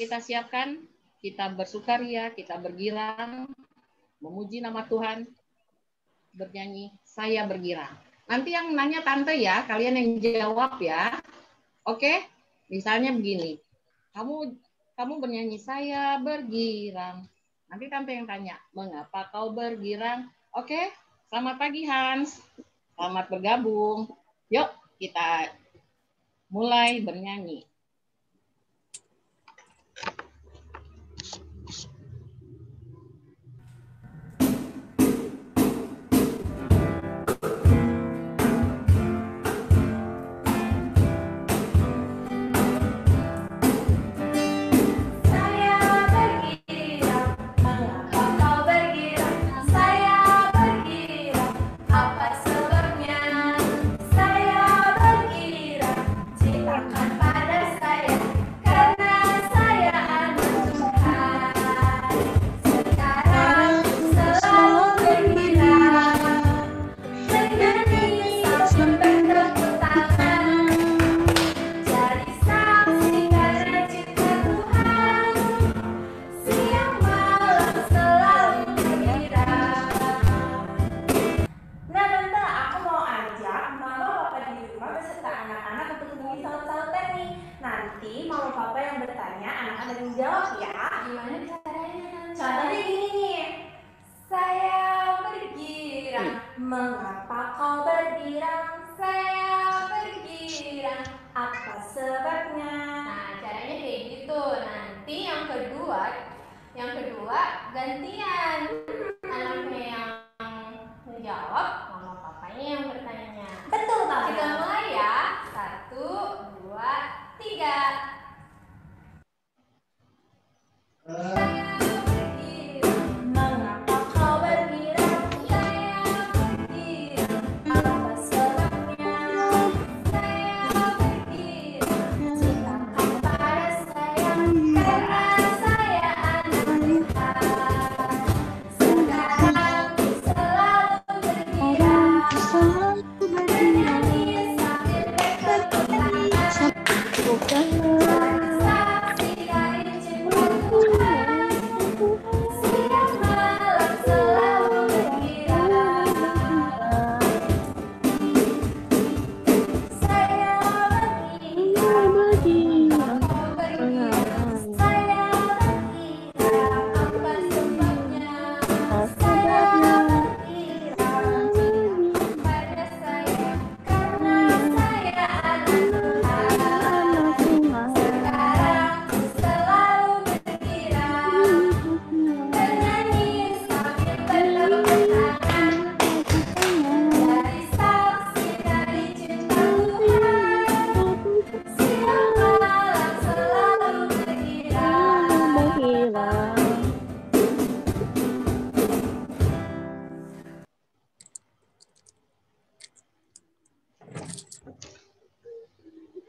kita siapkan, kita bersukaria, kita bergirang, memuji nama Tuhan, bernyanyi, saya bergirang. Nanti yang nanya tante ya, kalian yang jawab ya. Oke? Misalnya begini, kamu bernyanyi, saya bergirang. Nanti tante yang tanya, mengapa kau bergirang? Oke? Selamat pagi Hans, selamat bergabung. Yuk kita mulai bernyanyi.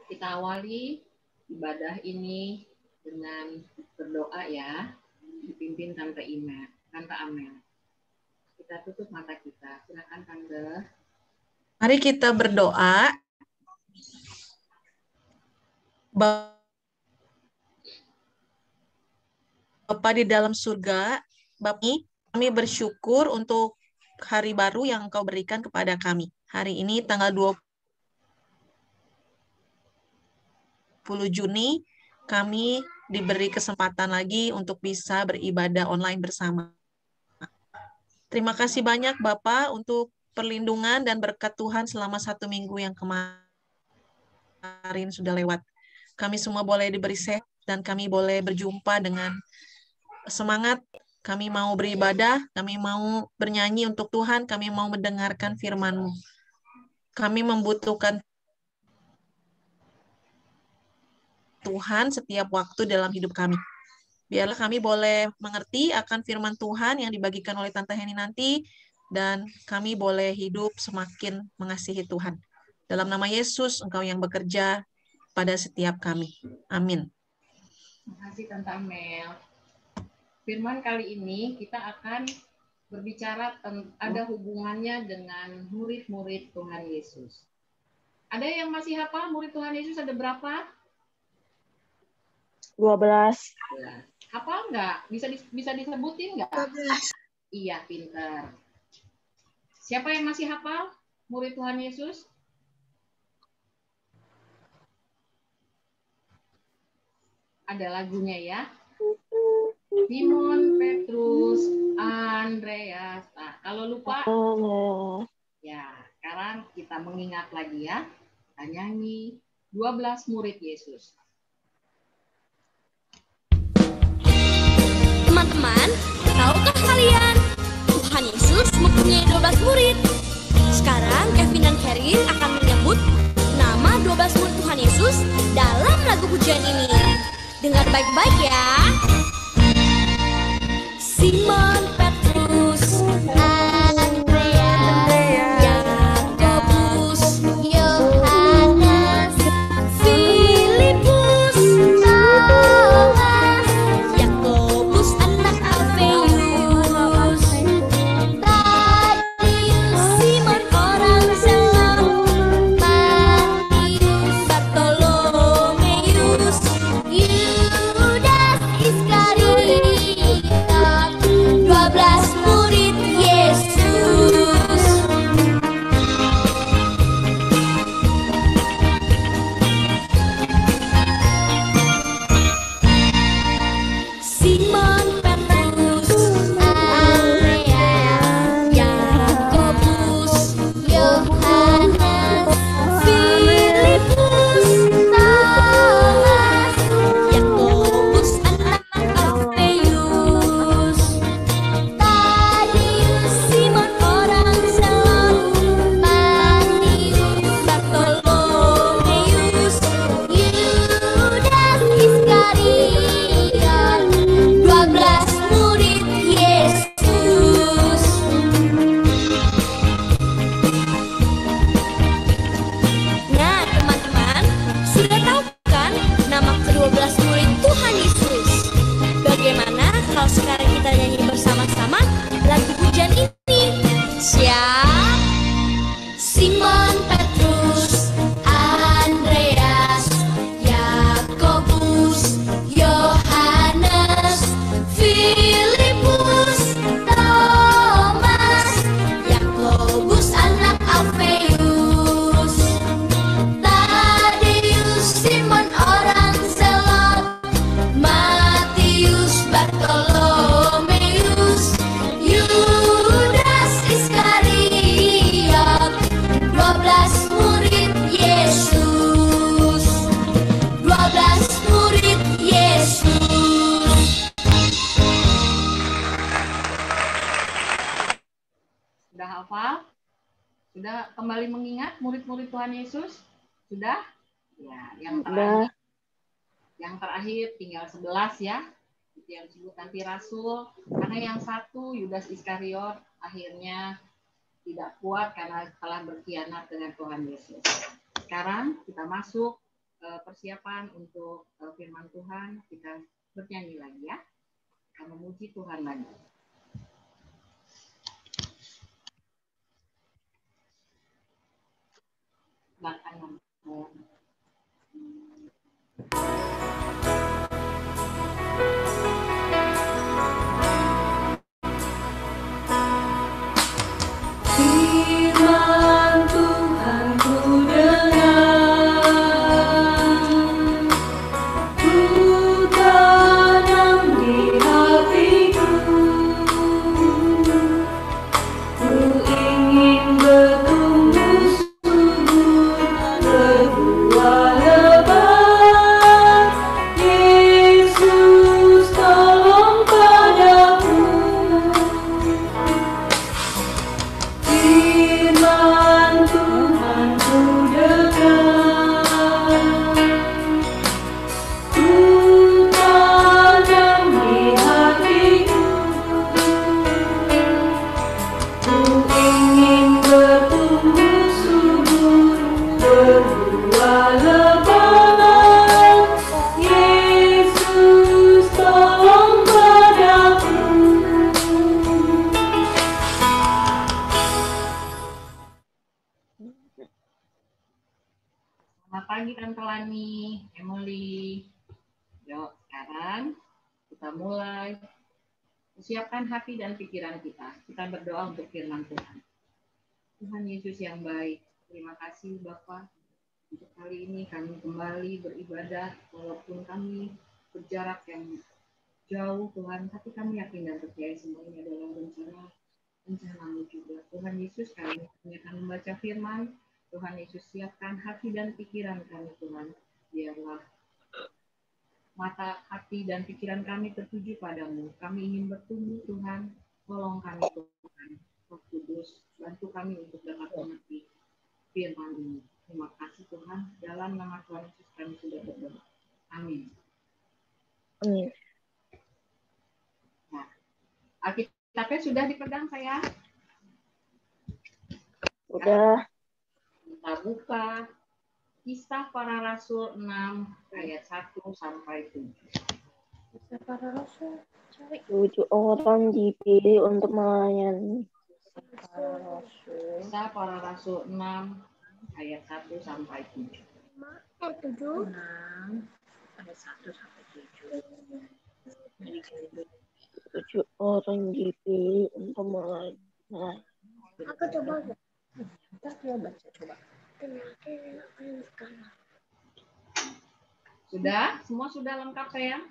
Kita awali ibadah ini dengan berdoa ya, dipimpin Tante Amel. Kita tutup mata kita. Silakan Tante. Mari kita berdoa. Bapa di dalam surga, Bapa, kami bersyukur untuk hari baru yang Engkau berikan kepada kami. Hari ini tanggal 20 Juni, kami diberi kesempatan lagi untuk bisa beribadah online bersama. Terima kasih banyak Bapak untuk perlindungan dan berkat Tuhan selama 1 minggu yang kemarin sudah lewat. Kami semua boleh diberi sehat dan kami boleh berjumpa dengan semangat. Kami mau beribadah, kami mau bernyanyi untuk Tuhan, kami mau mendengarkan firman-Mu. Kami membutuhkan Tuhan setiap waktu dalam hidup kami. Biarlah kami boleh mengerti akan firman Tuhan yang dibagikan oleh Tante Heni nanti, dan kami boleh hidup semakin mengasihi Tuhan. Dalam nama Yesus, Engkau yang bekerja pada setiap kami. Amin. Terima kasih Tante Amel. Firman kali ini kita akan berbicara ada hubungannya dengan murid-murid Tuhan Yesus. Ada yang masih hafal murid Tuhan Yesus ada berapa? 12. Hafal nggak? Bisa disebutin nggak? 12. Iya, pinter. Siapa yang masih hafal? Murid Tuhan Yesus? Ada lagunya ya. Simon, Petrus, Andreas. Nah, kalau lupa, ya sekarang kita mengingat lagi ya. Kita nyanyi 12 murid Yesus. Teman-teman, tahukah kalian Tuhan Yesus mempunyai 12 murid? Sekarang Kevin dan Karin akan menyebut nama 12 murid Tuhan Yesus dalam lagu pujian ini. Dengar baik-baik ya. Simon, Petrus, Andreas, Yakobus, Yohanes, Filipus, Thomas, Yakobus anak Alfeus, Tadius, Simon orang Selong, Matius, Bartolomeus, Yudas Iskariot, 12 murid Yesus. Simon, Petrus, Andreas, Yakobus, Yohanes, Filipus, Thomas, Yakobus anak Alfeus, Tadius, Simon orang Selong, Matius, Bartolomeus, Yudas Iskariot, 12 murid Yesus. Nah, teman-teman, sudah tahu kan nama ke-12 murid Tuhan Yesus? Bagaimana kalau sekarang kita nyanyi bersama-sama lagu pujian ini? Siap? Simon, Petrus, Andreas, Yakobus, Yohanes, Filipus, Thomas, Yakobus anak Alfeus, Tadius, Simon orang Selong, Matius, Bartolomeus, Yudas Iskariot, 12 murid Yesus. 12 murid Yesus. Sudah hafal? Sudah kembali mengingat murid-murid Tuhan Yesus? Sudah? Ya, yang terakhir tinggal 11 ya. Itu yang disebut nanti rasul. Karena yang satu Yudas Iskariot akhirnya tidak kuat karena telah berkhianat dengan Tuhan Yesus. Sekarang kita masuk persiapan untuk firman Tuhan. Kita bernyanyi lagi ya. Kita memuji Tuhan lagi. Belakangan. Firman Tuhan ku dengar, ku tanam di hatiku, ku ingin bertumbuh subur, berbuah lebat. Yesus tolong padaku. Firman Tuhan ku dengar, ku tanam di hatiku, ku ingin bertumbuh subur, berbuah lebat. Yesus tolong padaku. Selamat pagi Tante Lani, Emily. Yuk, Sekarang kita mulai. Siapkan hati dan pikiran kita. Kita berdoa untuk firman Tuhan. Tuhan Yesus yang baik, terima kasih Bapa. Untuk kali ini kami kembali beribadah, walaupun kami berjarak yang jauh Tuhan, tapi kami yakin dan percaya semua ini adalah rencana-Mu juga. Tuhan Yesus, kami akan membaca firman. Tuhan Yesus, siapkan hati dan pikiran kami Tuhan. Biarlah mata, hati, dan pikiran kami tertuju padamu. Kami ingin bertumbuh Tuhan. Tolong kami Tuhan. Roh Kudus, bantu kami untuk dapat mengerti firman ini. Terima kasih Tuhan. Dalam nama Tuhan Yesus kami sudah berdoa. Amin. Amin. Nah, Alkitabnya sudah dipegang saya? Udah. Kita buka Kisah Para Rasul 6 ayat 1 sampai 7. Kisah Para Rasul. 7 orang dipilih untuk melayani. Kisah Para Rasul 6 ayat 1 sampai 7. 6 ayat 1 sampai 7. 7 orang dipilih untuk melayani. Aku coba. Kita coba. Sudah? Semua sudah lengkap sayang?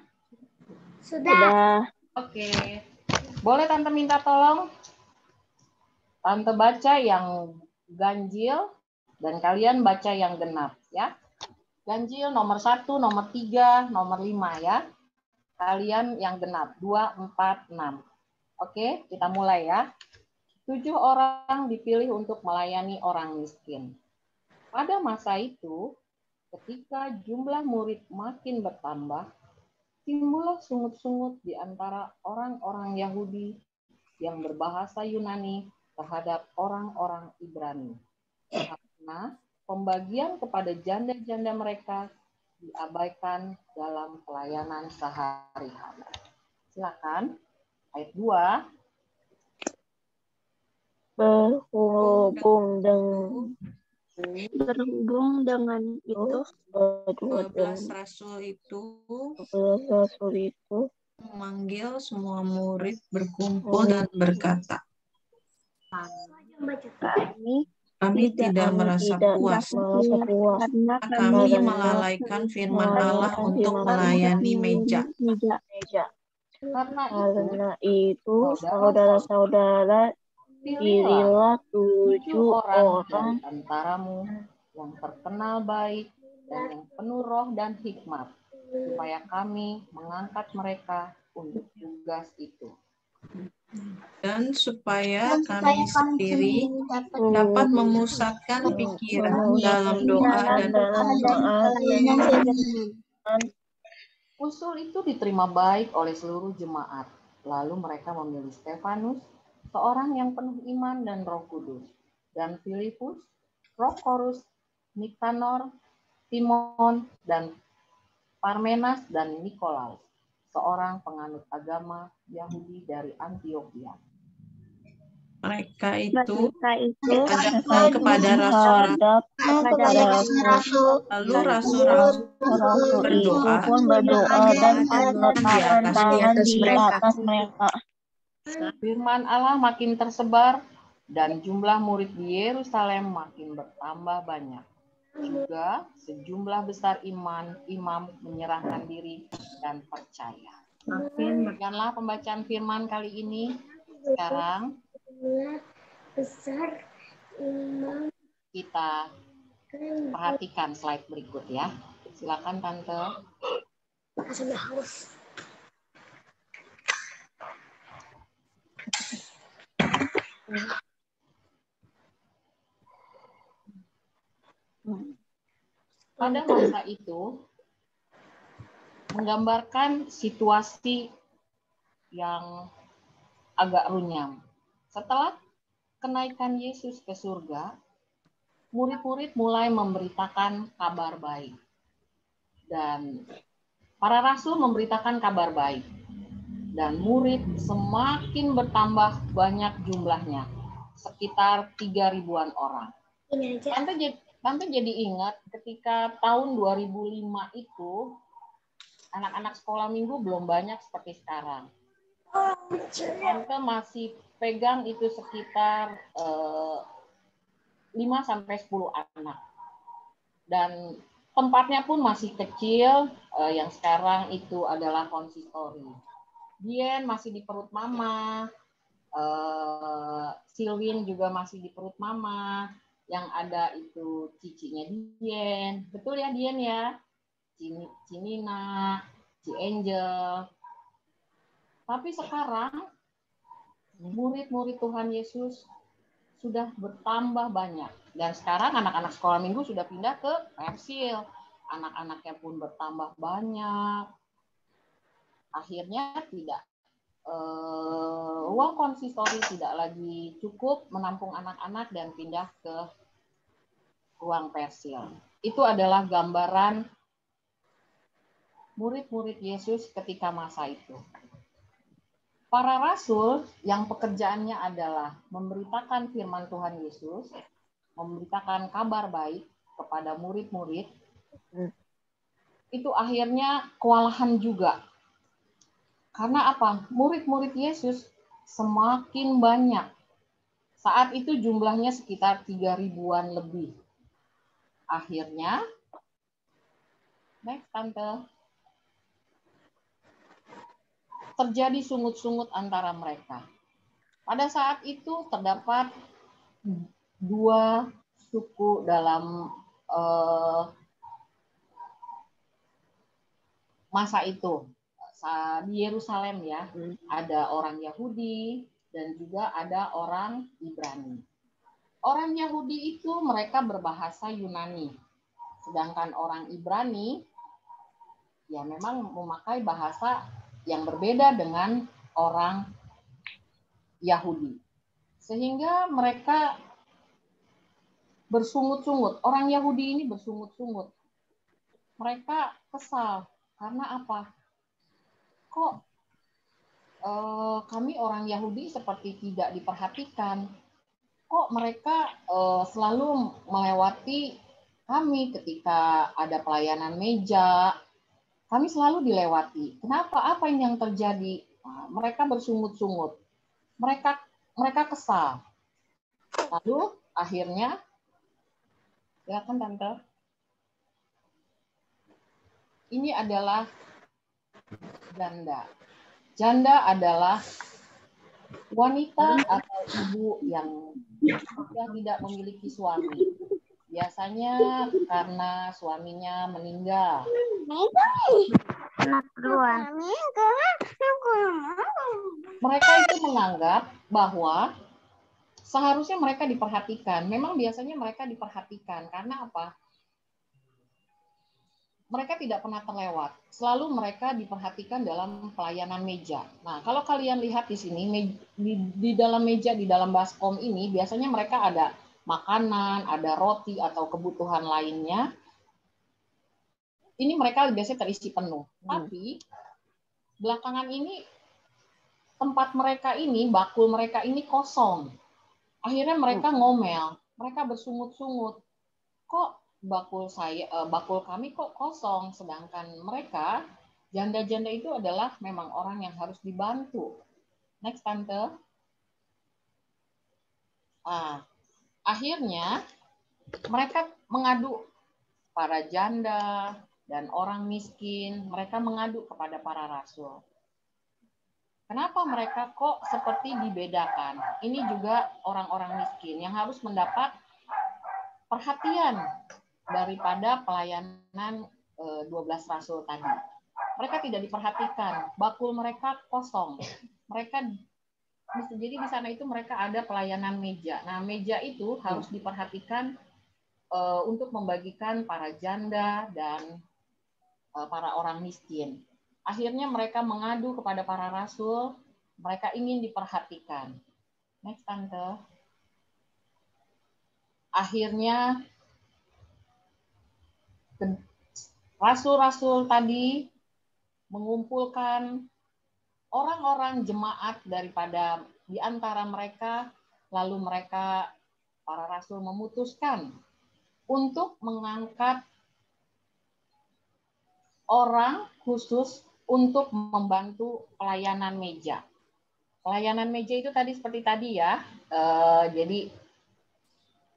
Sudah. Oke. Boleh Tante minta tolong? Tante baca yang ganjil dan kalian baca yang genap ya. Ganjil nomor 1, nomor 3, nomor 5 ya. Kalian yang genap 2, 4, 6. Oke, kita mulai ya. 7 orang dipilih untuk melayani orang miskin. Pada masa itu, ketika jumlah murid makin bertambah, timbullah sungut-sungut di antara orang-orang Yahudi yang berbahasa Yunani terhadap orang-orang Ibrani. Karena pembagian kepada janda-janda mereka diabaikan dalam pelayanan sehari-hari. Silakan, ayat 2. Berhubung dengan itu 12 rasul itu memanggil semua murid berkumpul dan berkata, kami tidak merasa puas karena kami melalaikan firman Allah untuk melayani meja. Karena itu saudara-saudara, pilihlah 7 orang dari antaramu yang terkenal baik dan yang penuh roh dan hikmat, supaya kami mengangkat mereka untuk tugas itu. Dan supaya kkami sendiri dapat memusatkan pikiran dalam doa dan Usul itu diterima baik oleh seluruh jemaat. Lalu mereka memilih Stefanus, seorang yang penuh iman dan Roh Kudus, dan Filipus, Prokorus, Nikanor, Timon, dan Parmenas dan Nikolaus, seorang penganut agama Yahudi dari Antioquia. mereka itu datang kepada rasul-rasul. Lalu rasul-rasul berdoa dan di atas mereka. Firman Allah makin tersebar dan jumlah murid di Yerusalem makin bertambah banyak. Juga sejumlah besar imam menyerahkan diri dan percaya. Demikianlah pembacaan firman kali ini. Sekarang besar imam kita perhatikan slide berikut ya. Silakan Tante. sudah haus. Pada masa itu menggambarkan situasi yang agak runyam. Setelah kenaikan Yesus ke surga, murid-murid mulai memberitakan kabar baik. Dan para rasul memberitakan kabar baik. Dan murid semakin bertambah banyak jumlahnya, sekitar 3.000-an orang. Ini aja. Tante jadi ingat ketika tahun 2005 itu anak-anak sekolah minggu belum banyak seperti sekarang. Tante masih pegang itu sekitar 5 sampai 10 anak. Dan tempatnya pun masih kecil, yang sekarang itu adalah konsistori. Dian masih di perut mama, Silwin juga masih di perut mama, yang ada itu cicinya Dian. Betul ya Dian ya? Cinina, Ci Angel. Tapi sekarang murid-murid Tuhan Yesus sudah bertambah banyak. Dan sekarang anak-anak sekolah minggu sudah pindah ke Persil. Anak-anaknya pun bertambah banyak. Akhirnya ruang konsistori tidak lagi cukup menampung anak-anak dan pindah ke ruang Persil. Itu adalah gambaran murid-murid Yesus ketika masa itu. Para rasul yang pekerjaannya adalah memberitakan firman Tuhan Yesus, memberitakan kabar baik kepada murid-murid, itu akhirnya kewalahan juga. Karena apa? Murid-murid Yesus semakin banyak. Saat itu jumlahnya sekitar 3.000-an lebih. Akhirnya, next Tante, terjadi sungut-sungut antara mereka. Pada saat itu terdapat 2 suku dalam masa itu. Di Yerusalem ya, ada orang Yahudi dan juga ada orang Ibrani. Orang Yahudi itu mereka berbahasa Yunani, sedangkan orang Ibrani ya memang memakai bahasa yang berbeda dengan orang Yahudi. Sehingga mereka bersungut-sungut. Orang Yahudi ini bersungut-sungut. Mereka kesal. Karena apa? Kok kami orang Yahudi seperti tidak diperhatikan? Kok mereka selalu melewati kami ketika ada pelayanan meja? Kami selalu dilewati. Kenapa? Apa yang terjadi? Nah, mereka bersungut-sungut. Mereka kesal. Lalu akhirnya, ya kan Tante? Ini adalah janda. Janda adalah wanita atau ibu yang sudah tidak memiliki suami. Biasanya karena suaminya meninggal. Mereka itu menganggap bahwa seharusnya mereka diperhatikan. Memang biasanya mereka diperhatikan. Karena apa? Mereka tidak pernah terlewat. Selalu mereka diperhatikan dalam pelayanan meja. Nah, kalau kalian lihat di sini, di dalam meja, di dalam baskom ini, biasanya mereka ada makanan, ada roti, atau kebutuhan lainnya. Ini mereka biasanya terisi penuh. Tapi, belakangan ini, tempat mereka ini, bakul mereka ini kosong. Akhirnya mereka ngomel. Mereka bersungut-sungut. Kok bakul kami kok kosong, sedangkan mereka janda-janda itu adalah memang orang yang harus dibantu. Next Tante. Akhirnya mereka mengadu, para janda dan orang miskin, mereka mengadu kepada para rasul. Kenapa mereka kok seperti dibedakan? Ini juga orang-orang miskin yang harus mendapat perhatian daripada pelayanan 12 rasul tadi. Mereka tidak diperhatikan, bakul mereka kosong. Jadi di sana itu mereka ada pelayanan meja. Nah, meja itu harus diperhatikan untuk membagikan para janda dan para orang miskin. Akhirnya mereka mengadu kepada para rasul, mereka ingin diperhatikan. Next Tante. Akhirnya rasul-rasul tadi mengumpulkan orang-orang jemaat daripada di antara mereka, lalu mereka, para rasul memutuskan untuk mengangkat orang khusus untuk membantu pelayanan meja. Pelayanan meja itu tadi seperti tadi ya, jadi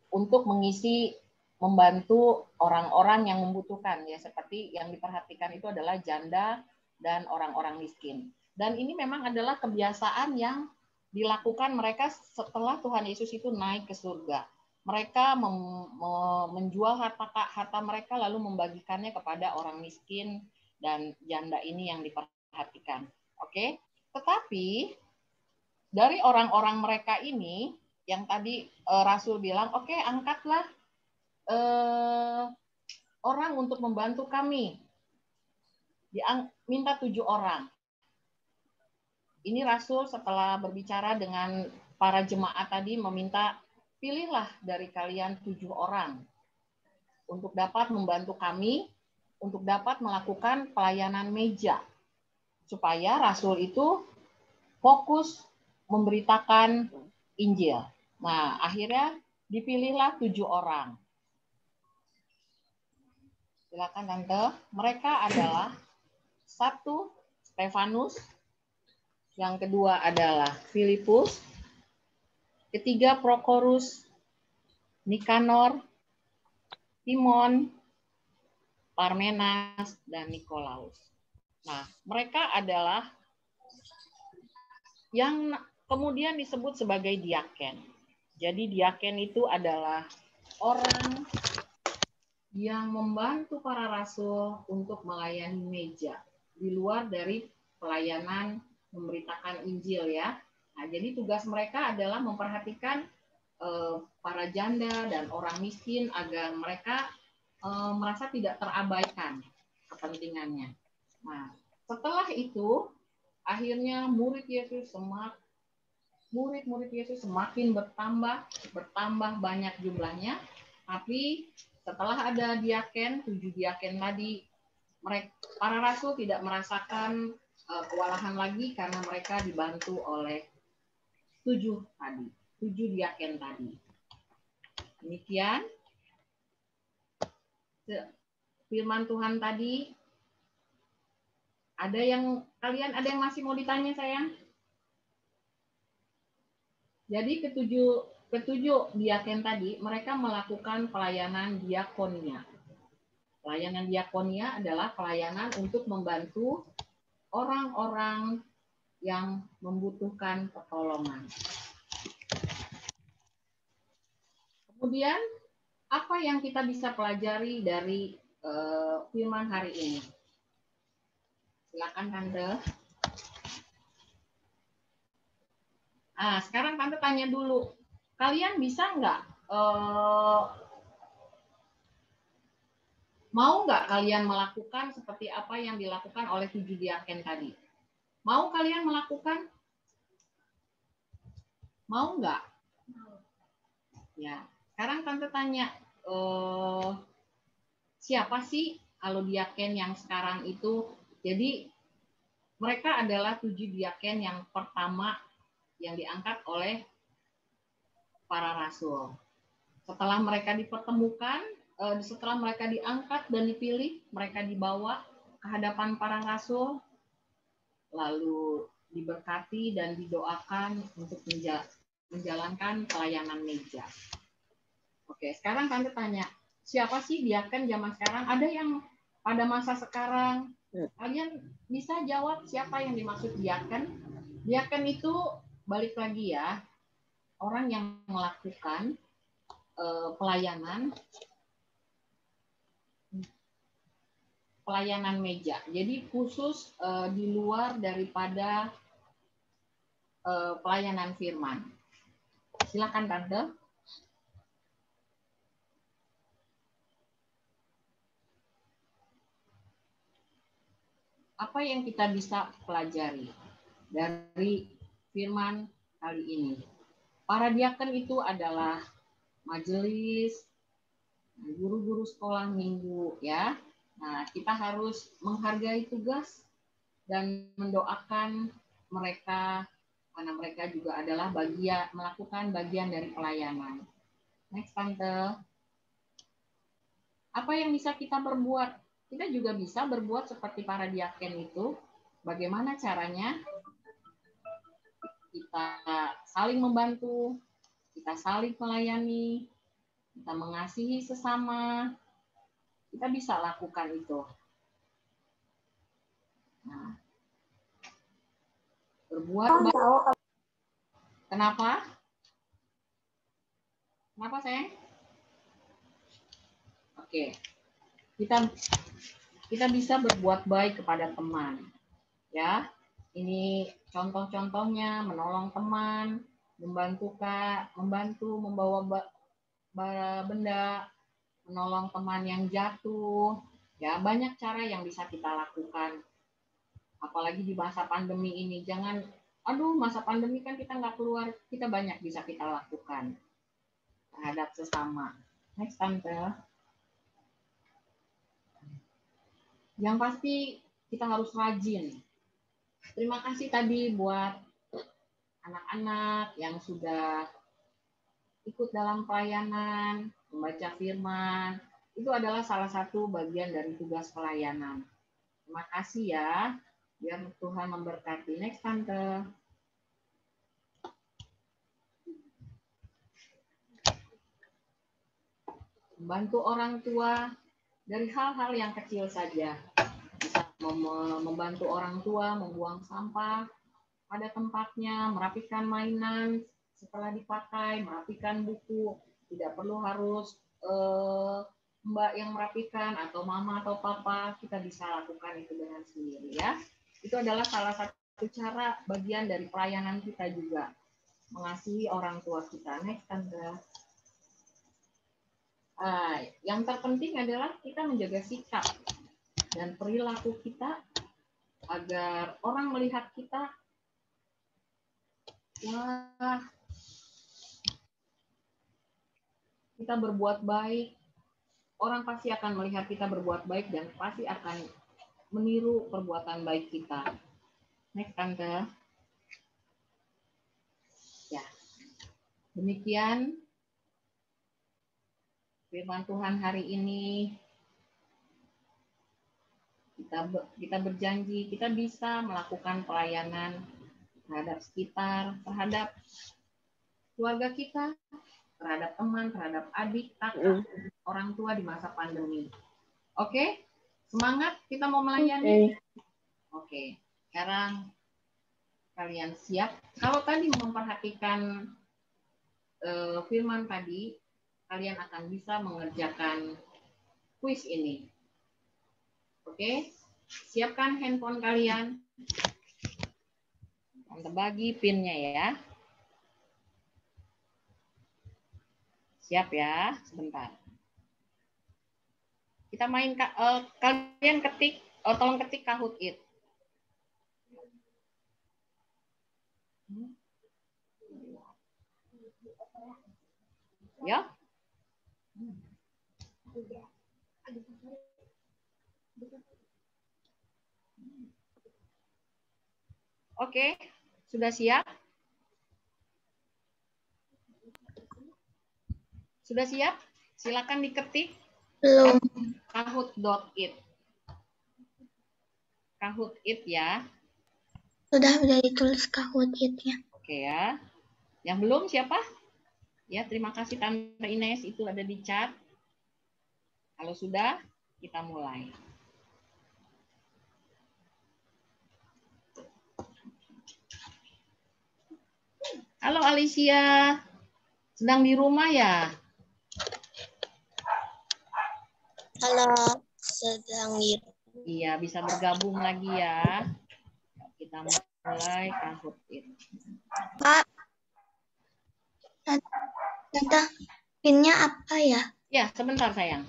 untuk mengisi, membantu orang-orang yang membutuhkan ya, seperti yang diperhatikan itu adalah janda dan orang-orang miskin. Dan ini memang adalah kebiasaan yang dilakukan mereka setelah Tuhan Yesus itu naik ke surga. Mereka menjual harta mereka lalu membagikannya kepada orang miskin dan janda ini yang diperhatikan. Oke, tetapi dari orang-orang mereka ini yang tadi Rasul bilang, oke, angkatlah orang untuk membantu kami. Minta 7 orang. Ini Rasul setelah berbicara dengan para jemaat tadi meminta, pilihlah dari kalian 7 orang untuk dapat membantu kami, untuk dapat melakukan pelayanan meja. Supaya Rasul itu fokus memberitakan Injil. Nah, akhirnya dipilihlah 7 orang. Silakan Tante. Mereka adalah 1, Stefanus, yang kedua adalah Filipus, ketiga Prokorus, Nikanor, Timon, Parmenas, dan Nikolaus. Nah, mereka adalah yang kemudian disebut sebagai diaken. Jadi diaken itu adalah orang yang membantu para rasul untuk melayani meja di luar dari pelayanan memberitakan Injil ya. Nah, jadi tugas mereka adalah memperhatikan para janda dan orang miskin agar mereka merasa tidak terabaikan kepentingannya. Nah, setelah itu akhirnya murid Yesus semakin bertambah banyak jumlahnya, tapi setelah ada diaken, 7 diaken tadi, para rasul tidak merasakan kewalahan lagi karena mereka dibantu oleh 7 diaken tadi. Demikian firman Tuhan tadi. Kalian ada yang masih mau ditanya sayang? Jadi ketujuh diaken tadi, mereka melakukan pelayanan diakonia. Pelayanan diakonia adalah pelayanan untuk membantu orang-orang yang membutuhkan pertolongan. Kemudian, apa yang kita bisa pelajari dari firman hari ini? Silakan Tante. Sekarang Tante tanya dulu, kalian bisa nggak, mau nggak kalian melakukan seperti apa yang dilakukan oleh 7 diaken tadi? Mau kalian melakukan? Mau nggak? Ya, sekarang Tante tanya, siapa sih kalau diaken yang sekarang itu? Jadi mereka adalah 7 diaken yang pertama yang diangkat oleh para rasul. Setelah mereka dipertemukan, setelah mereka diangkat dan dipilih, mereka dibawa ke hadapan para rasul, lalu diberkati dan didoakan untuk menjalankan pelayanan meja. Oke, sekarang Tante tanya, siapa sih diaken zaman sekarang? Ada yang pada masa sekarang? Kalian bisa jawab siapa yang dimaksud diaken? Diaken itu balik lagi ya, orang yang melakukan pelayanan meja. Jadi khusus di luar daripada pelayanan firman. Silakan Tante. Apa yang kita bisa pelajari dari firman kali ini? Para diaken itu adalah majelis, guru-guru sekolah minggu ya. Nah, kita harus menghargai tugas dan mendoakan mereka karena mereka juga adalah melakukan bagian dari pelayanan. Next Tante. Apa yang bisa kita perbuat kita juga bisa berbuat seperti para diaken itu. Bagaimana caranya? Kita saling membantu, kita saling melayani, kita mengasihi sesama. Kita bisa lakukan itu. Nah, berbuat baik. Kenapa? Kenapa, sayang? Oke. Kita bisa berbuat baik kepada teman. Ya. Ini contoh-contohnya, menolong teman, membantu membawa benda, menolong teman yang jatuh. Ya, banyak cara yang bisa kita lakukan. Apalagi di masa pandemi ini, jangan, masa pandemi kan kita nggak keluar, kita banyak bisa kita lakukan terhadap sesama. Next, Tante. Yang pasti kita harus rajin. Terima kasih tadi buat anak-anak yang sudah ikut dalam pelayanan, membaca firman. Itu adalah salah satu bagian dari tugas pelayanan. Terima kasih ya. Biar Tuhan memberkati. Next, Tante. Membantu orang tua dari hal-hal yang kecil saja. Bisa membantu orang tua membuang sampah pada tempatnya, merapikan mainan setelah dipakai, merapikan buku. Tidak perlu harus Mbak yang merapikan atau mama atau papa, kita bisa lakukan itu dengan sendiri ya. Itu adalah salah satu cara bagian dari pelayanan kita juga, mengasihi orang tua kita. Next, Tante. Yang terpenting adalah kita menjaga sikap dan perilaku kita agar orang melihat kita, wah, kita berbuat baik. Orang pasti akan melihat kita berbuat baik dan pasti akan meniru perbuatan baik kita. Next, Tante. Ya, demikian firman Tuhan hari ini. Kita berjanji kita bisa melakukan pelayanan terhadap sekitar, terhadap keluarga kita, terhadap teman, terhadap adik, kakak, orang tua di masa pandemi. Oke? Semangat, kita mau melayani. Oke. Sekarang kalian siap? Kalau tadi memperhatikan firman tadi, kalian akan bisa mengerjakan kuis ini. Oke? Siapkan handphone kalian. Tante bagi PIN-nya ya. Siap ya, sebentar. Kita main, kalian ketik, tolong ketik Kahoot It. Ya. Oke, sudah siap? Sudah siap? Silakan diketik. Belum. Kahoot.it. Kahoot It ya. Sudah ditulis Kahoot It-nya. Oke ya. Yang belum siapa? Ya, terima kasih Tante Ines, itu ada di chat. Kalau sudah, kita mulai. Halo Alicia, sedang di rumah ya? Halo, sedang di rumah. Iya, bisa bergabung lagi ya. Kita mulai Kahoot It. Pak, Tante, PIN-nya apa ya? Ya, sebentar sayang.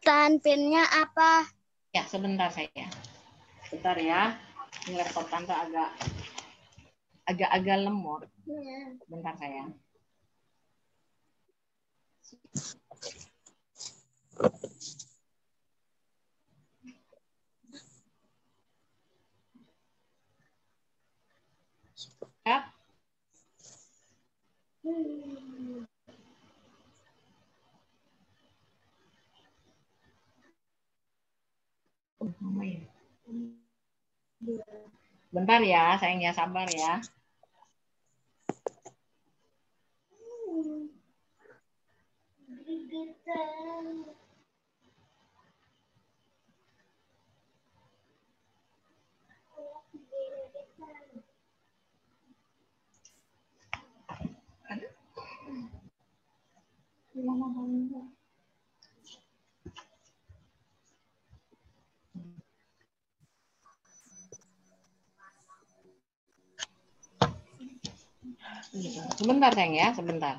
Tan, PIN-nya apa? Ya, sebentar saya. Sebentar ya. Ini laptop Tante agak agak-agak lemot. Bentar sayang. Ya. Bentar ya, sayang ya, sabar ya. Sebentar sayang ya, sebentar.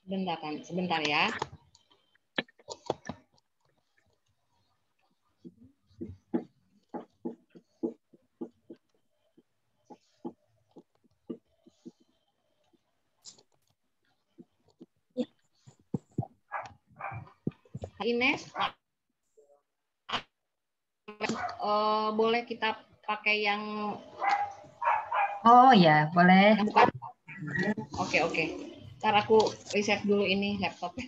Bentar kan, sebentar ya. Ines, boleh kita pakai yang Oh ya, boleh. bukan? Oke. Ntar aku reset dulu ini laptopnya.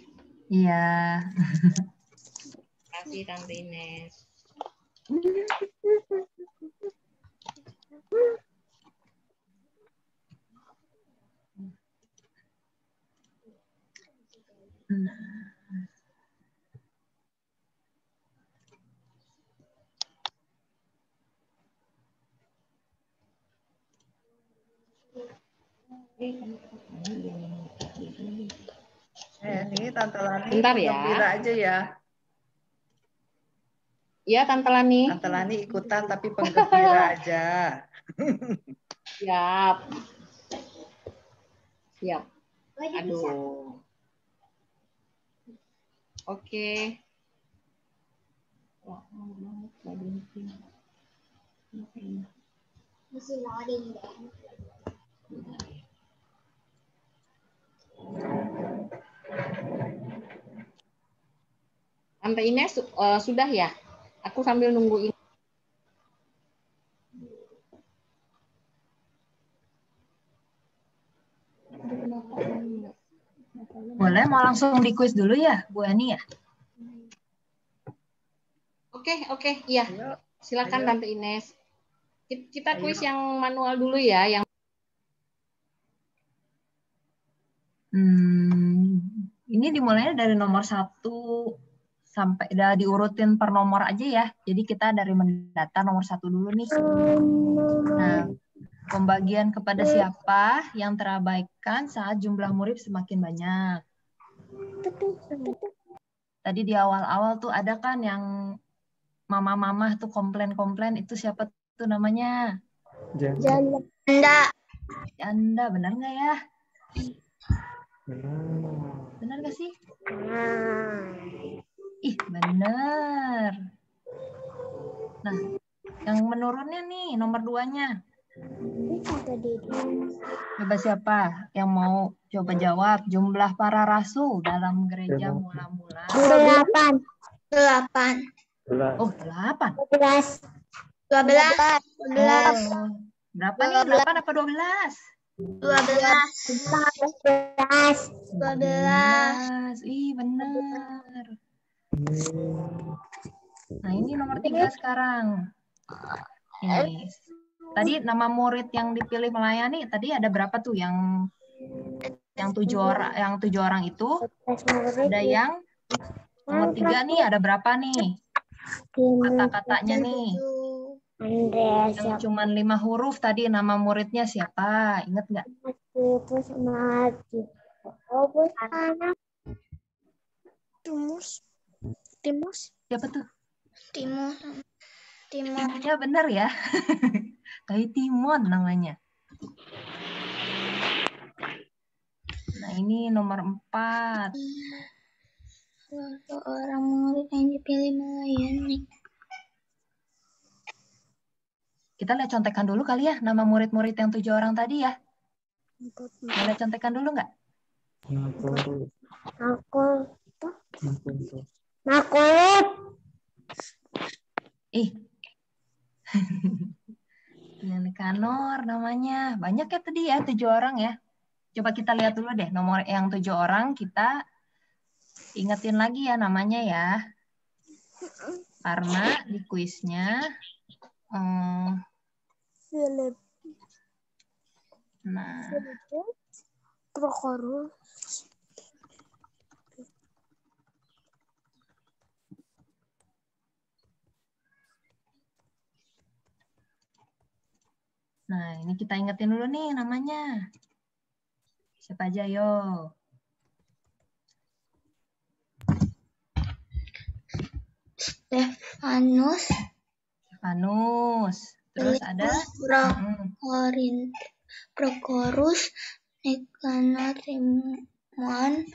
Iya. Terima kasih Tante Ines. Ini Tante Lani Bentar ya. gembira aja ya. Iya Tante Lani. Tante Lani ikutan tapi penggembira aja. Siap. Aduh. Oke. Masih loading deh. Tante Ines sudah ya? Aku sambil nunggu ini. Boleh, mau langsung di quiz dulu ya, Bu Ani ya? Oke, iya. Silakan Tante Ines. Kita kuis yang manual dulu ya, yang Ini dimulainya dari nomor 1 sampai udah diurutin per nomor aja ya. Jadi kita dari mendata nomor 1 dulu nih. Nah, pembagian kepada siapa yang terabaikan saat jumlah murid semakin banyak. Tadi di awal-awal tuh ada kan yang mama-mama tuh komplain-komplain, itu siapa tuh namanya? Janda. Janda, benar nggak ya? Benar nggak sih? Ih, benar. Nah, yang menurunnya nih, nomor 2-nya. Coba siapa yang mau coba jawab jumlah para rasul dalam gereja mula-mula? 8. Oh, 8. 12. Berapa nih? 8 apa 12? 12. Ih, benar. Nah, ini nomor 3 sekarang. Nih. Tadi nama murid yang dipilih melayani tadi ada berapa tuh yang 7 orang itu? Ada yang nomor 3 nih, ada berapa nih? Kata-katanya nih. Yang cuma 5 huruf tadi nama muridnya siapa? Ingat nggak? Timus. Siapa tuh? Timus. Ya benar ya. Tadi Timon namanya. Nah, ini nomor 4. Orang murid yang dipilih melayani. Kita lihat contekan dulu kali ya, nama murid-murid yang 7 orang tadi ya. Mau lihat contekan dulu nggak? Makulut. Ih. Yang Nikanor namanya. Banyak ya tadi ya, 7 orang ya. Coba kita lihat dulu deh, nomor yang 7 orang kita ingetin lagi ya namanya ya. Karena di kuisnya Philip. nah, Prokhorus. nah ini kita ingetin dulu nih namanya. Siapa aja yo? Stefanus. Terus ada Prokhorus, Nikanor, Timon,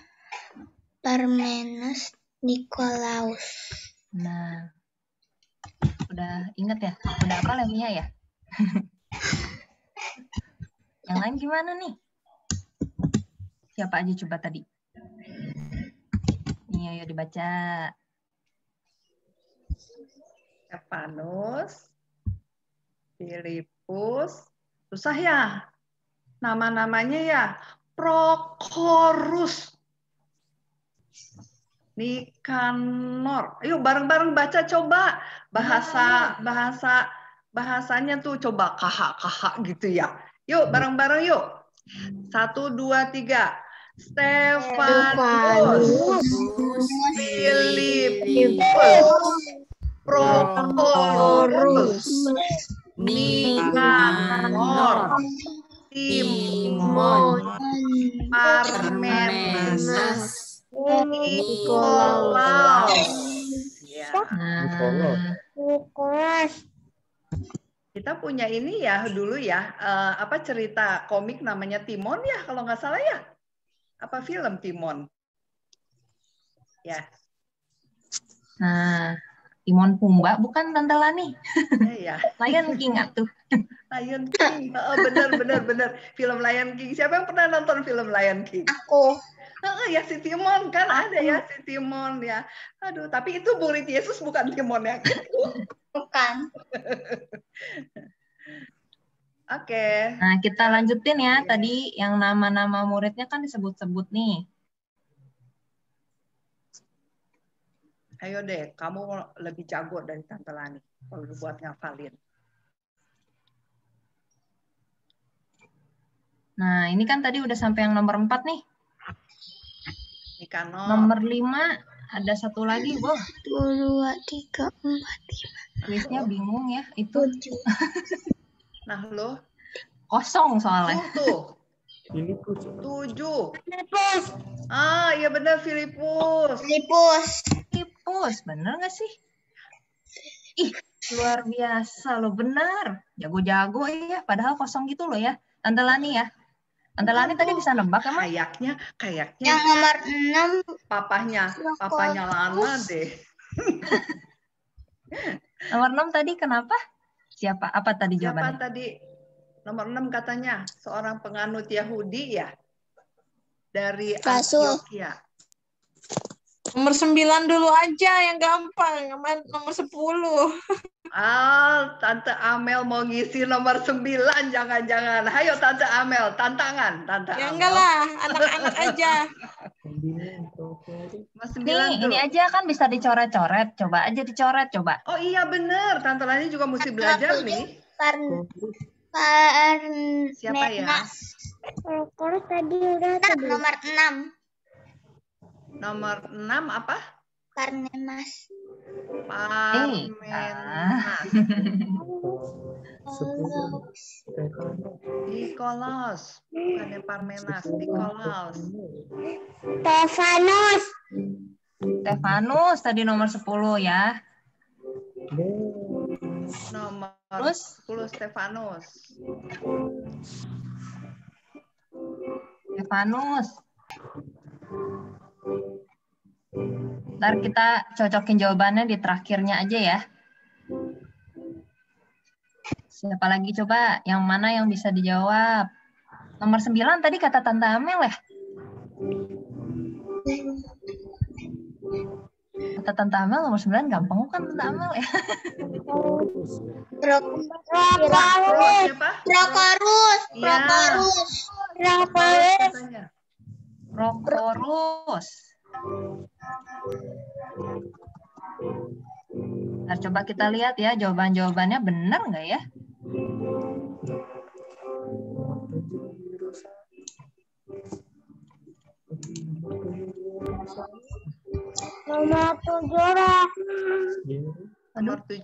Parmenas, Nikolaus. Nah, udah inget ya? Udah apa lemnya ya? Yang lain gimana nih? Siapa aja coba tadi? Nih, ayo dibaca. Stefanus, Filipus, susah ya nama-namanya ya. Prokhorus, Nikanor. Ayo bareng-bareng baca coba bahasanya tuh coba kahak gitu ya. Yuk bareng-bareng yuk. 1, 2, 3. Stefanus, Filipus, Prokhorus, Nikanor, Timon, Parmenas, Nikolaus. Ya. Kita punya ini ya dulu ya, apa cerita komik namanya Timon ya kalau nggak salah ya. Apa film Timon? Ya. Nah, Timon Pumba bukan Tante Lani. Iya. Lion King tuh. Lion King. Oh, bener. Film Lion King. Siapa yang pernah nonton film Lion King? Aku. Ya si Timon kan ada ya si Timon ya. Aduh, tapi itu murid Yesus bukan Timon ya. Bukan. Oke. Nah, kita lanjutin ya. Tadi yang nama-nama muridnya kan disebut-sebut nih. Ayo deh, kamu lebih jago dari Tante Lani kalau buat ngafalin. Nah, ini kan tadi udah sampai yang nomor 4 nih. Nikanor. Nomor 5 ada satu lagi, Bo. 2, 3, 4, 5. Kuisnya bingung ya, itu 7. Nah, lo kosong soalnya. tuh. 7. Ah, iya benar Filipus. Filipus, bener nggak sih? Ih, luar biasa loh, benar. Jago-jago ya, padahal kosong gitu loh ya. Tante Lani ya. Tante Lani tadi bisa nebak emang? Kayaknya. Yang nomor 6. Papanya Lana deh. Nomor 6 tadi kenapa? Siapa? Apa tadi jawabannya? Siapa tadi? Nomor 6 katanya seorang penganut Yahudi ya. Dari Antioquia. Nomor 9 dulu aja yang gampang. Nomor 10. Tante Amel mau ngisi nomor 9, jangan-jangan. Ayo Tante Amel, tantangan. Ya enggak lah, anak-anak aja. Nih, ini aja kan bisa dicoret-coret. Coba aja dicoret, coba. Oh iya bener, Tante Lani juga mesti belajar nih. Siapa ya? Prokhorus tadi udah nomor 6. Nomor 6 apa? Parmenas. Nikolaus. Bukannya Parmenas, Nikolaus. Stefanus tadi nomor 10 ya. Nomor Terus 10 Stefanus. Stefanus. Ntar kita cocokin jawabannya di terakhirnya aja ya. Siapa lagi coba? Yang mana yang bisa dijawab? Nomor 9 tadi kata Tante Amel ya? Kata Tante Amel nomor 9 gampang kan Tante Amel ya? Prochorus. Nah, coba kita lihat ya jawaban-jawabannya benar nggak ya? Nomor 7 lah. Nomor 7.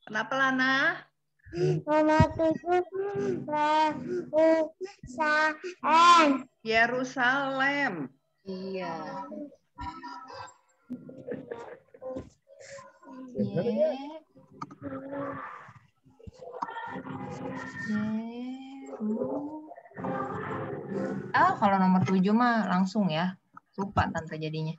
Kenapa Lana? Nomor 7 Yerusalem. Iya. Kalau nomor 7 mah langsung ya. Lupa Tante jadinya.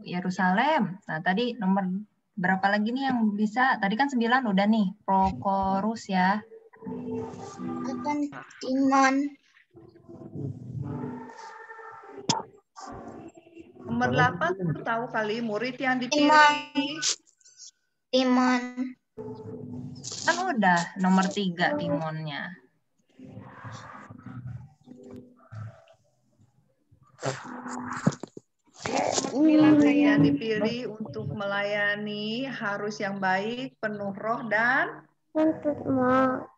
Yerusalem. Nah, tadi nomor berapa lagi nih yang bisa? Tadi kan 9 udah nih. Prochorus ya. Timon. Nomor 8 tahu kali murid yang dipilih. Timon. Kan udah nomor 3 Timonnya. Murid yang dipilih untuk melayani harus yang baik, penuh roh dan Jago.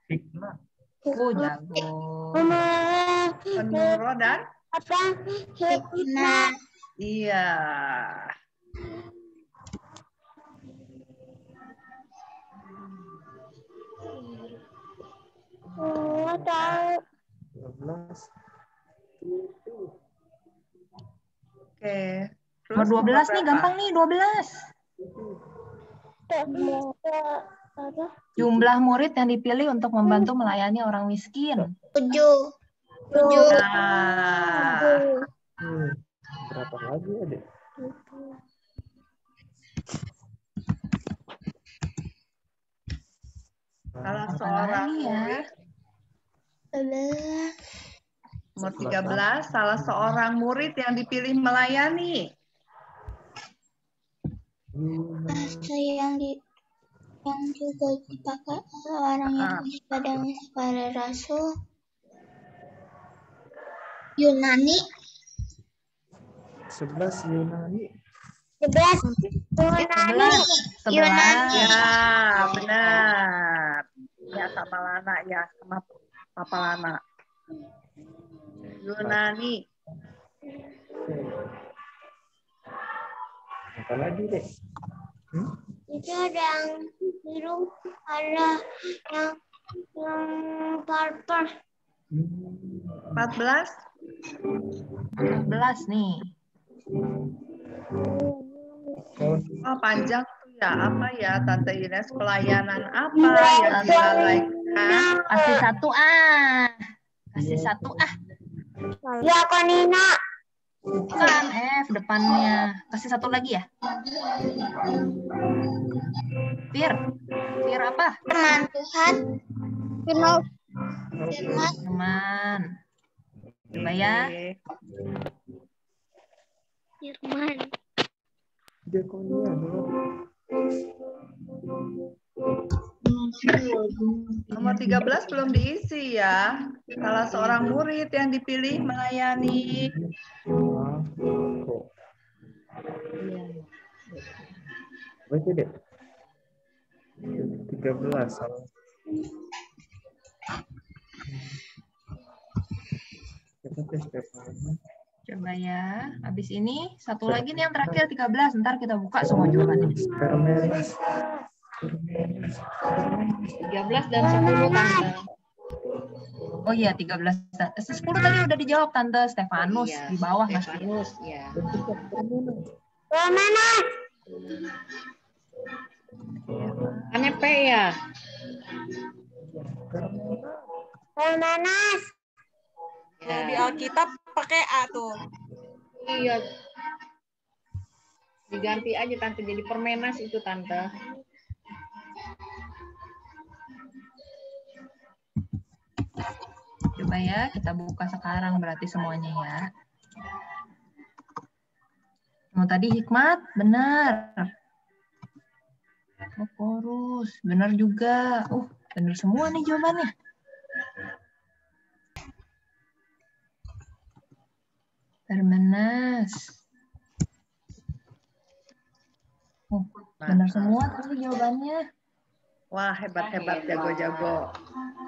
penuh roh dan Hikmah. iya. Oke. Nomor 12 nih gampang nih 12. Jumlah murid yang dipilih untuk membantu melayani orang miskin. 7. Nah, Berapa lagi ada? salah seorang murid. Nomor 13, salah seorang murid yang dipilih melayani. Yang juga dipakai orang yang padanya para rasul. Yunani. 11 Yunani. 11. Yunani. Ya, benar. Ya, sama Lana ya, sama Papa Lana. Yunani. Apa lagi deh? Itu ada yang biru, ada yang purple. 14. 14 nih. Oh, panjang tuh ya. Apa ya, Tante Ines? Pelayanan apa yang dilalaikan? Kasih 1A. Kasih 1A. Ya, Konina. Bukan F depannya. Kasih 1 lagi ya. Fir apa? Firman Tuhan. Firman. Coba ya. Firman. Diakonia dulu. Nomor 13 belum diisi ya. Salah seorang murid yang dipilih melayani. Baca deh. 13 salah. Coba ya. Habis ini 1 lagi nih yang terakhir 13. Ntar kita buka semua jawabannya. 13 dan 10 Tante. Oh iya, 13. 10 tadi udah dijawab Tante. Stefanus Iya, di bawah Mas. Stefanus, ya. Permenas. Aneh P ya. Permenas. Kalau di Alkitab pakai A tuh. Iya. Diganti aja Tante jadi Permenas itu Tante. Coba ya, kita buka sekarang berarti semuanya ya. Oh, tadi hikmat, benar. Kokorus, benar juga. Benar semua nih jawabannya. Permenas. Benar semua tadi jawabannya. Wah, hebat-hebat, jago-jago.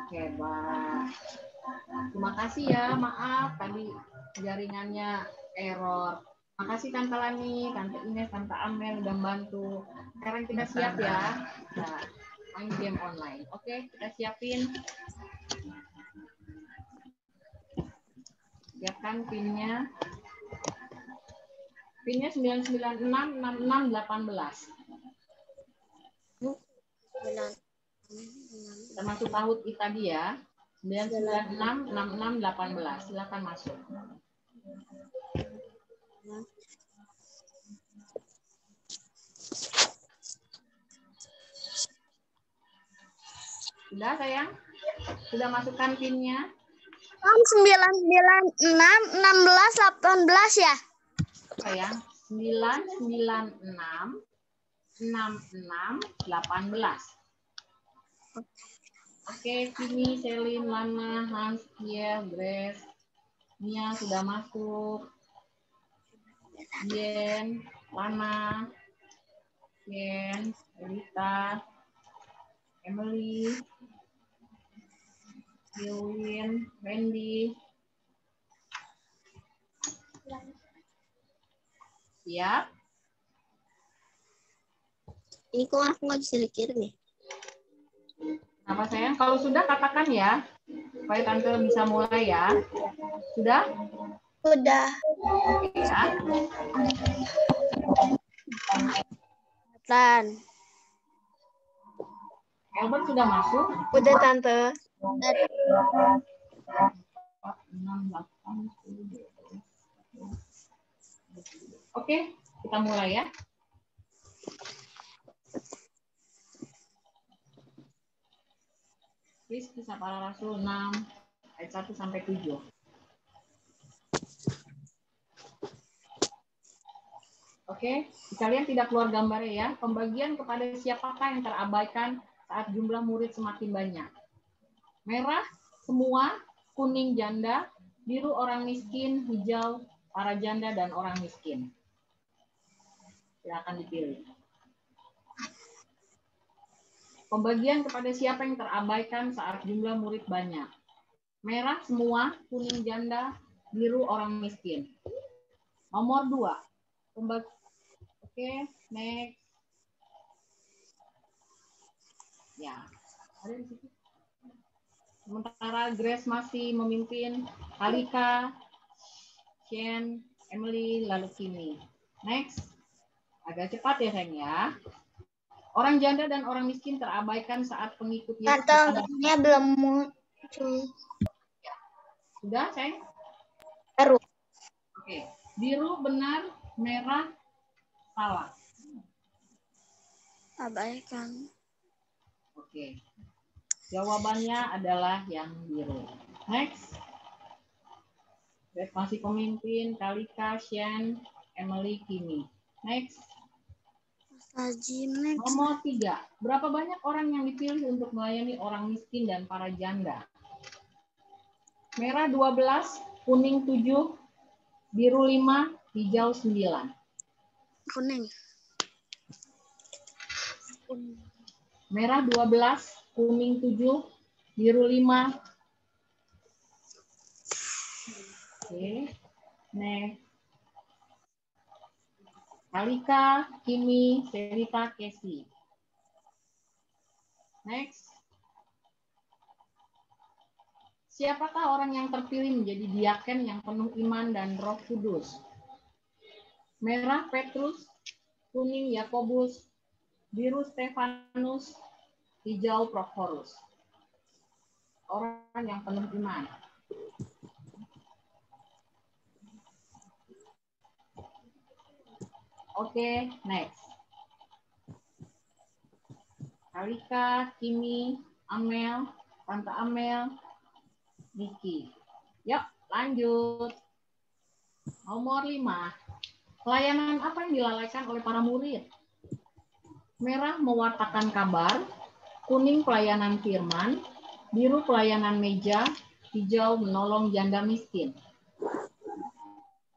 Hebat. Terima kasih ya, maaf tadi jaringannya error. Makasih Tante Lani, Tante Ines, Tante Amel udah bantu. Sekarang kita siap ya. Nah, main game online. Oke, kita siapin. Siapkan pinnya. Pinnya 9966618. Kita masuk tahun tadi ya. 9966618. Silakan masuk. Sudah sayang? Sudah masukkan pinnya? 9961618 ya? Sayang, 9966618. Oke, Vini, Selin, Lana, Hans, Kia, Grace, Mia sudah masuk. Yen, Lana, Yen, Elita, Emily, Yulin, Wendy. Siap? Ini kok aku nggak bisa dikirim nih. Apa sayang? Kalau sudah katakan ya, supaya Tante bisa mulai ya. Sudah? Udah. Oke ya. Tan. Albert sudah masuk? Udah Tante. Oke, kita mulai ya. Kisah Para Rasul 6 ayat 1 sampai 7. Oke, kalian tidak keluar gambarnya ya. Pembagian kepada siapakah yang terabaikan saat jumlah murid semakin banyak? Merah semua, kuning janda, biru orang miskin, hijau para janda dan orang miskin. Silakan dipilih. Pembagian kepada siapa yang terabaikan saat jumlah murid banyak? Merah semua, kuning janda, biru orang miskin. Nomor 2. Oke, next. Ya, ada di situ. Sementara Grace masih memimpin, Alika, Shen, Emily, lalu Kimi. Next. Agak cepat ya sayang ya. Orang janda dan orang miskin terabaikan saat pengikut Yesus. Tante-tantenya belum muncul. Sudah, sayang? Baru. Oke. Biru benar, merah salah. Abaikan. Oke. Jawabannya adalah yang biru. Next. Masih pemimpin, Kalika, Shen, Emily, Kimi. Next. Nomor 3. Berapa banyak orang yang dipilih untuk melayani orang miskin dan para janda? Merah 12, kuning 7, biru 5, hijau 9. Kuning. Merah 12, kuning 7, biru 5. Oke. Next. Alika, Kimi, Selita, Casey. Next. Siapakah orang yang terpilih menjadi diaken yang penuh iman dan Roh Kudus? Merah Petrus, kuning Yakobus, biru Stefanus, hijau Prokhorus. Orang yang penuh iman. Oke, next. Alika, Kimi, Amel, Tante Amel, Niki. Yuk, lanjut. Nomor 5. Pelayanan apa yang dilalaikan oleh para murid? Merah mewartakan kabar, kuning pelayanan firman, biru pelayanan meja, hijau menolong janda miskin.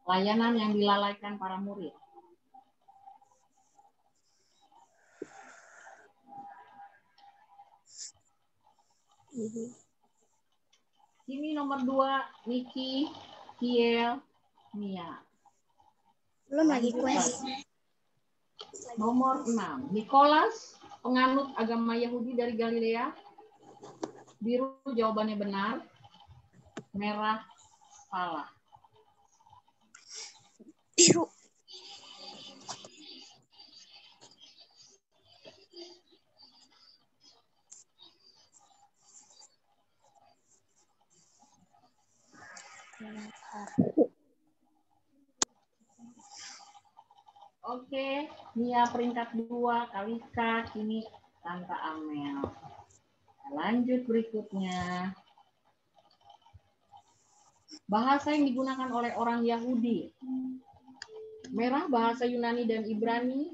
Pelayanan yang dilalaikan para murid. Ini nomor 2, Niki, Kiel, Mia. Belum lagi quest. Nomor 6, Nikolas, penganut agama Yahudi dari Galilea. Biru jawabannya benar, merah salah. Biru. Oke, Mia peringkat 2, Kalika, kini Tante Amel. Lanjut berikutnya. Bahasa yang digunakan oleh orang Yahudi. Merah bahasa Yunani dan Ibrani,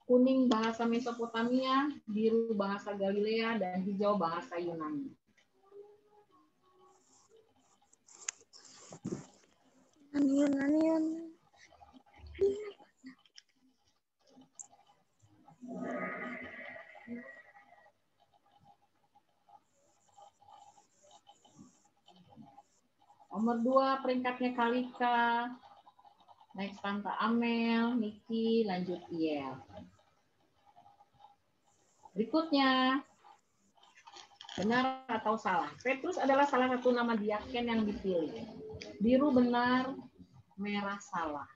kuning bahasa Mesopotamia, biru bahasa Galilea, dan hijau bahasa Yunani. Yunani. Nomor 2 peringkatnya Kalika, next Tante Amel, Niki, lanjut Iel. Berikutnya, benar atau salah? Petrus adalah salah satu nama diaken yang dipilih. Biru benar, merah salah.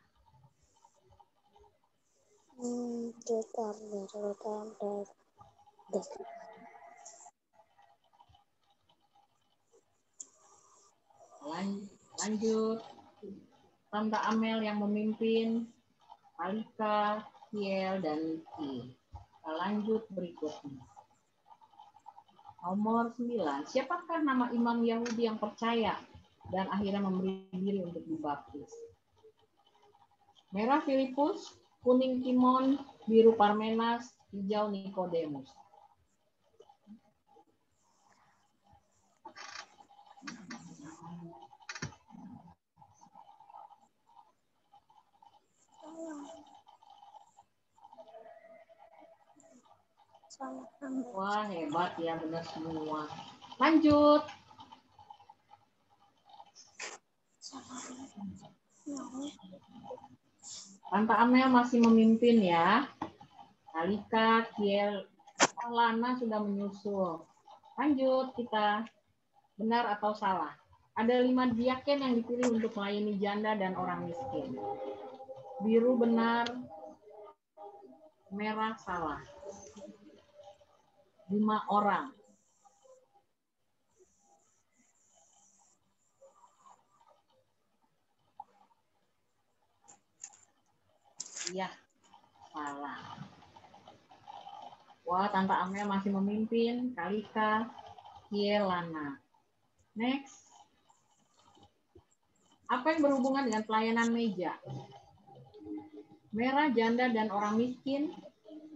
Lanjut. Tante Amel yang memimpin, Alika, Kiel, dan Niki. Lanjut berikutnya. Nomor 9. Siapakah nama imam Yahudi yang percaya dan akhirnya memberi diri untuk dibaptis? Merah Filipus, kuning Timon, biru Parmenas, hijau Nikodemus. Wah, hebat ya, benar semua. Lanjut. Tante Amel masih memimpin ya. Alika, Kiel, Lana sudah menyusul. Lanjut kita. Benar atau salah? Ada 5 diaken yang dipilih untuk melayani janda dan orang miskin. Biru benar, merah salah. 5 orang. Iya, salah. Wah, Tante Amel masih memimpin. Kalika, Kiel, Lana. Next. Apa yang berhubungan dengan pelayanan meja? Merah janda dan orang miskin,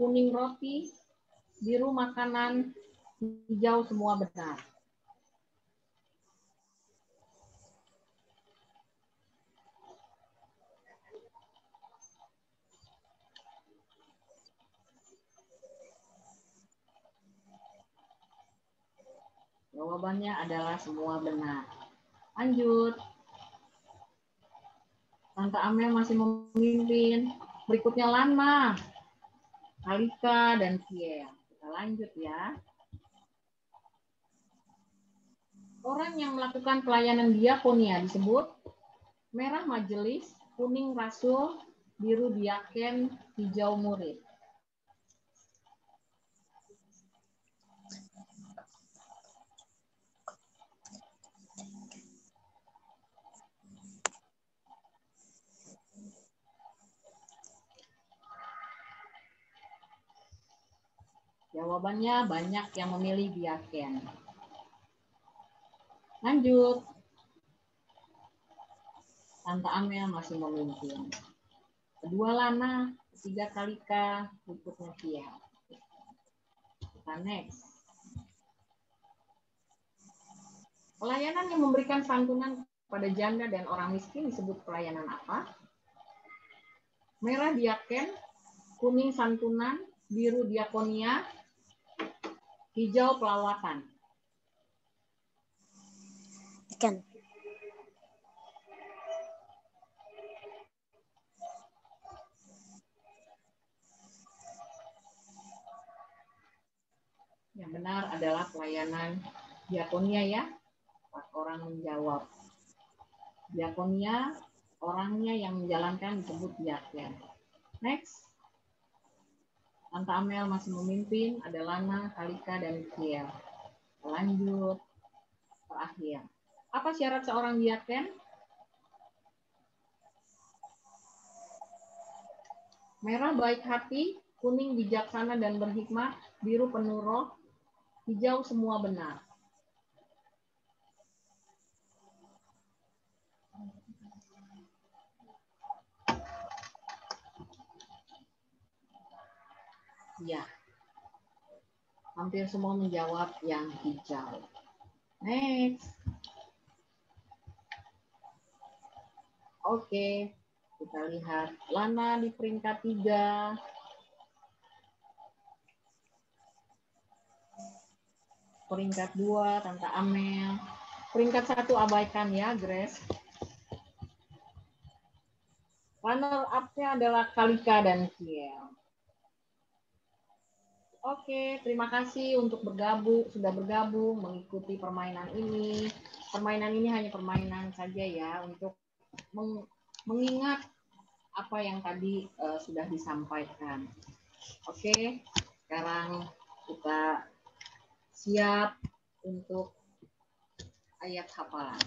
kuning roti, biru makanan, hijau semua benar. Jawabannya adalah semua benar. Lanjut. Tante Amel masih memimpin. Berikutnya Lana, Alika, dan Kiel. Kita lanjut ya. Orang yang melakukan pelayanan diakonia disebut merah majelis, kuning rasul, biru diaken, hijau murid. Jawabannya banyak yang memilih diaken. Lanjut. Tante Amel masih memimpin. Kedua Lana, ketiga Kalika, berikutnya Tia. Kita next. Pelayanan yang memberikan santunan pada janda dan orang miskin disebut pelayanan apa? Merah diaken, kuning santunan, biru diakonia, hijau pelawatan. Ikan. Yang benar adalah pelayanan diakonia ya. 4 orang menjawab. Diakonia, orangnya yang menjalankan disebut diaken. Next. Tante Amel masih memimpin, ada Lana, Kalika, dan Kiel. Lanjut. Terakhir. Apa syarat seorang diaken? Merah baik hati, kuning bijaksana dan berhikmat, biru penuh roh, hijau semua benar. Ya, hampir semua menjawab yang hijau. Next. Oke, kita lihat Lana di peringkat 3. Peringkat 2, Tante Amel. Peringkat 1 abaikan ya, Grace. Runner up-nya adalah Kalika dan Kiel. Oke, terima kasih untuk sudah bergabung mengikuti permainan ini. Permainan ini hanya permainan saja ya, untuk mengingat apa yang tadi sudah disampaikan. Oke, sekarang kita siap untuk ayat hafalan.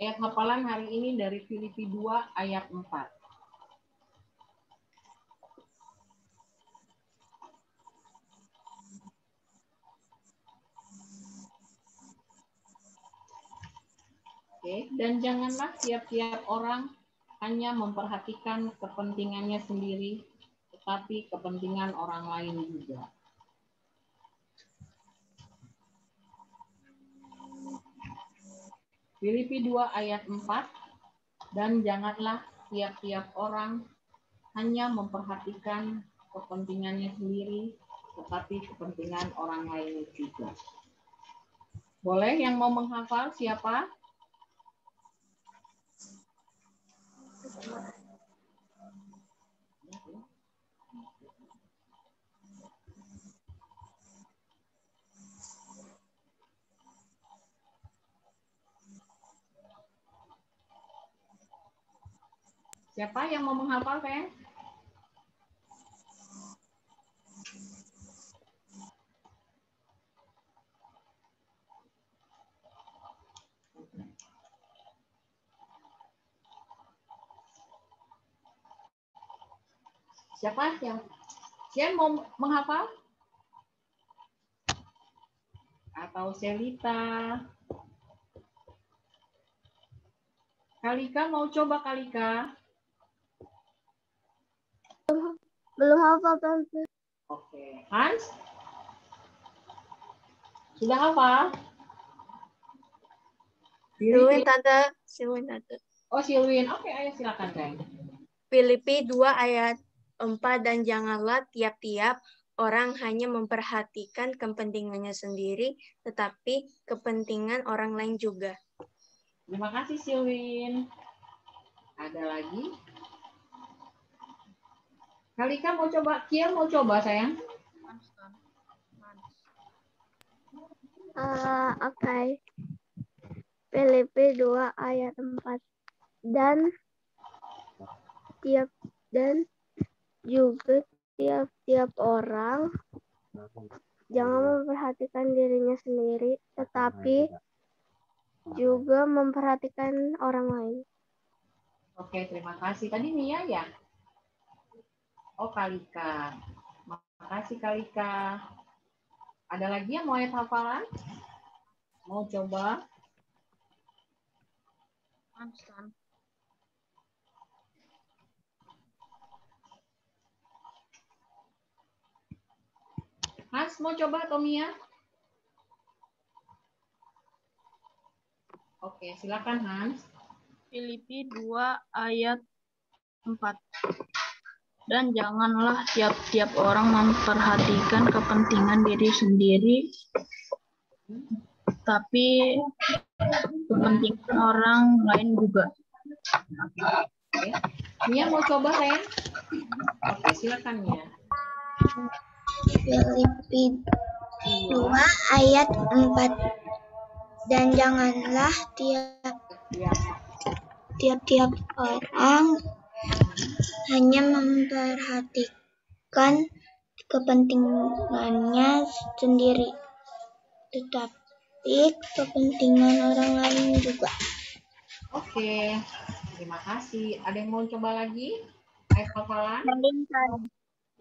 Ayat hafalan hari ini dari Filipi 2 ayat 4. Oke, dan janganlah tiap-tiap orang hanya memperhatikan kepentingannya sendiri, tetapi kepentingan orang lain juga. Filipi 2 ayat 4, dan janganlah tiap-tiap orang hanya memperhatikan kepentingannya sendiri, tetapi kepentingan orang lain juga. Boleh yang mau menghafal siapa? Siapa yang mau menghafal, Fen? Siapa yang mau menghafal? Atau Selita? Kalika mau coba, Kalika? Belum hafal, Tante. Oke. Hans? Sudah hafal? Silwin, Tante. Silwin, Tante. Oh, Silwin. Oke, ayo silakan, Kang. Filipi 2 ayat 4, dan janganlah tiap-tiap orang hanya memperhatikan kepentingannya sendiri, tetapi kepentingan orang lain juga. Terima kasih, Silwin. Ada lagi? Kalika mau coba, Kia mau coba sayang? Oke. Filipi 2 ayat 4. Dan juga tiap-tiap orang jangan memperhatikan dirinya sendiri, tetapi juga memperhatikan orang lain. Oke, terima kasih. Tadi Mia ya? Oh, Kalika. Makasih Kalika. Ada lagi yang mau ayat hafalan? Mau coba? Hans mau coba atau Mia? Oke, silakan Hans. Filipi 2 ayat 4. Dan janganlah tiap-tiap orang memperhatikan kepentingan diri sendiri, tapi kepentingan orang lain juga. Oke. Mia mau coba sayang? Oke, silakan Mia. Filipi 2 ayat 4. Dan janganlah tiap-tiap orang hanya memperhatikan kepentingannya sendiri, tetapi kepentingan orang lain juga. Oke, terima kasih. Ada yang mau coba lagi? Ayat hafalan?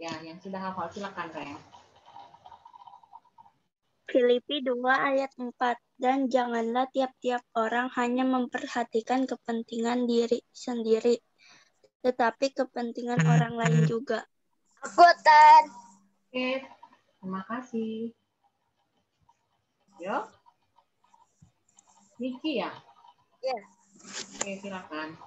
Ya, yang sudah hafal silakan sayang. Filipi 2 ayat 4. Dan janganlah tiap-tiap orang hanya memperhatikan kepentingan diri sendiri, tetapi kepentingan orang lain juga. Akutan. Oke, terima kasih. Yo. Niki ya? Ya. Oke, silakan.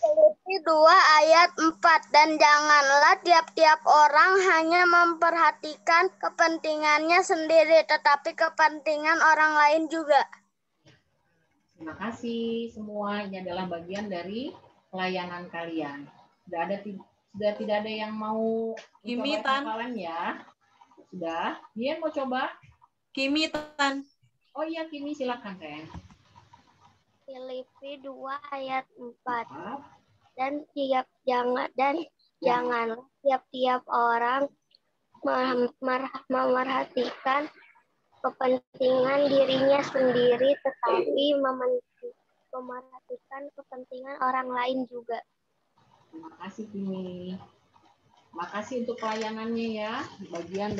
Filipi 2 ayat 4. Dan janganlah tiap-tiap orang hanya memperhatikan kepentingannya sendiri, tetapi kepentingan orang lain juga. Terima kasih semua. Ini adalah bagian dari pelayanan kalian. Sudah tidak ada yang mau Kimi, mencoba Tan. hafalan ya? Sudah. Dia mau coba? Kimi, Tan. Oh iya, Kimi silakan sayang. Filipi 2 ayat 4. Dan jangan tiap-tiap orang memerhatikan kepentingan dirinya sendiri, tetapi memerhatikan kepentingan orang lain juga. Terima kasih Kimi. Makasih untuk pelayanannya ya, bagian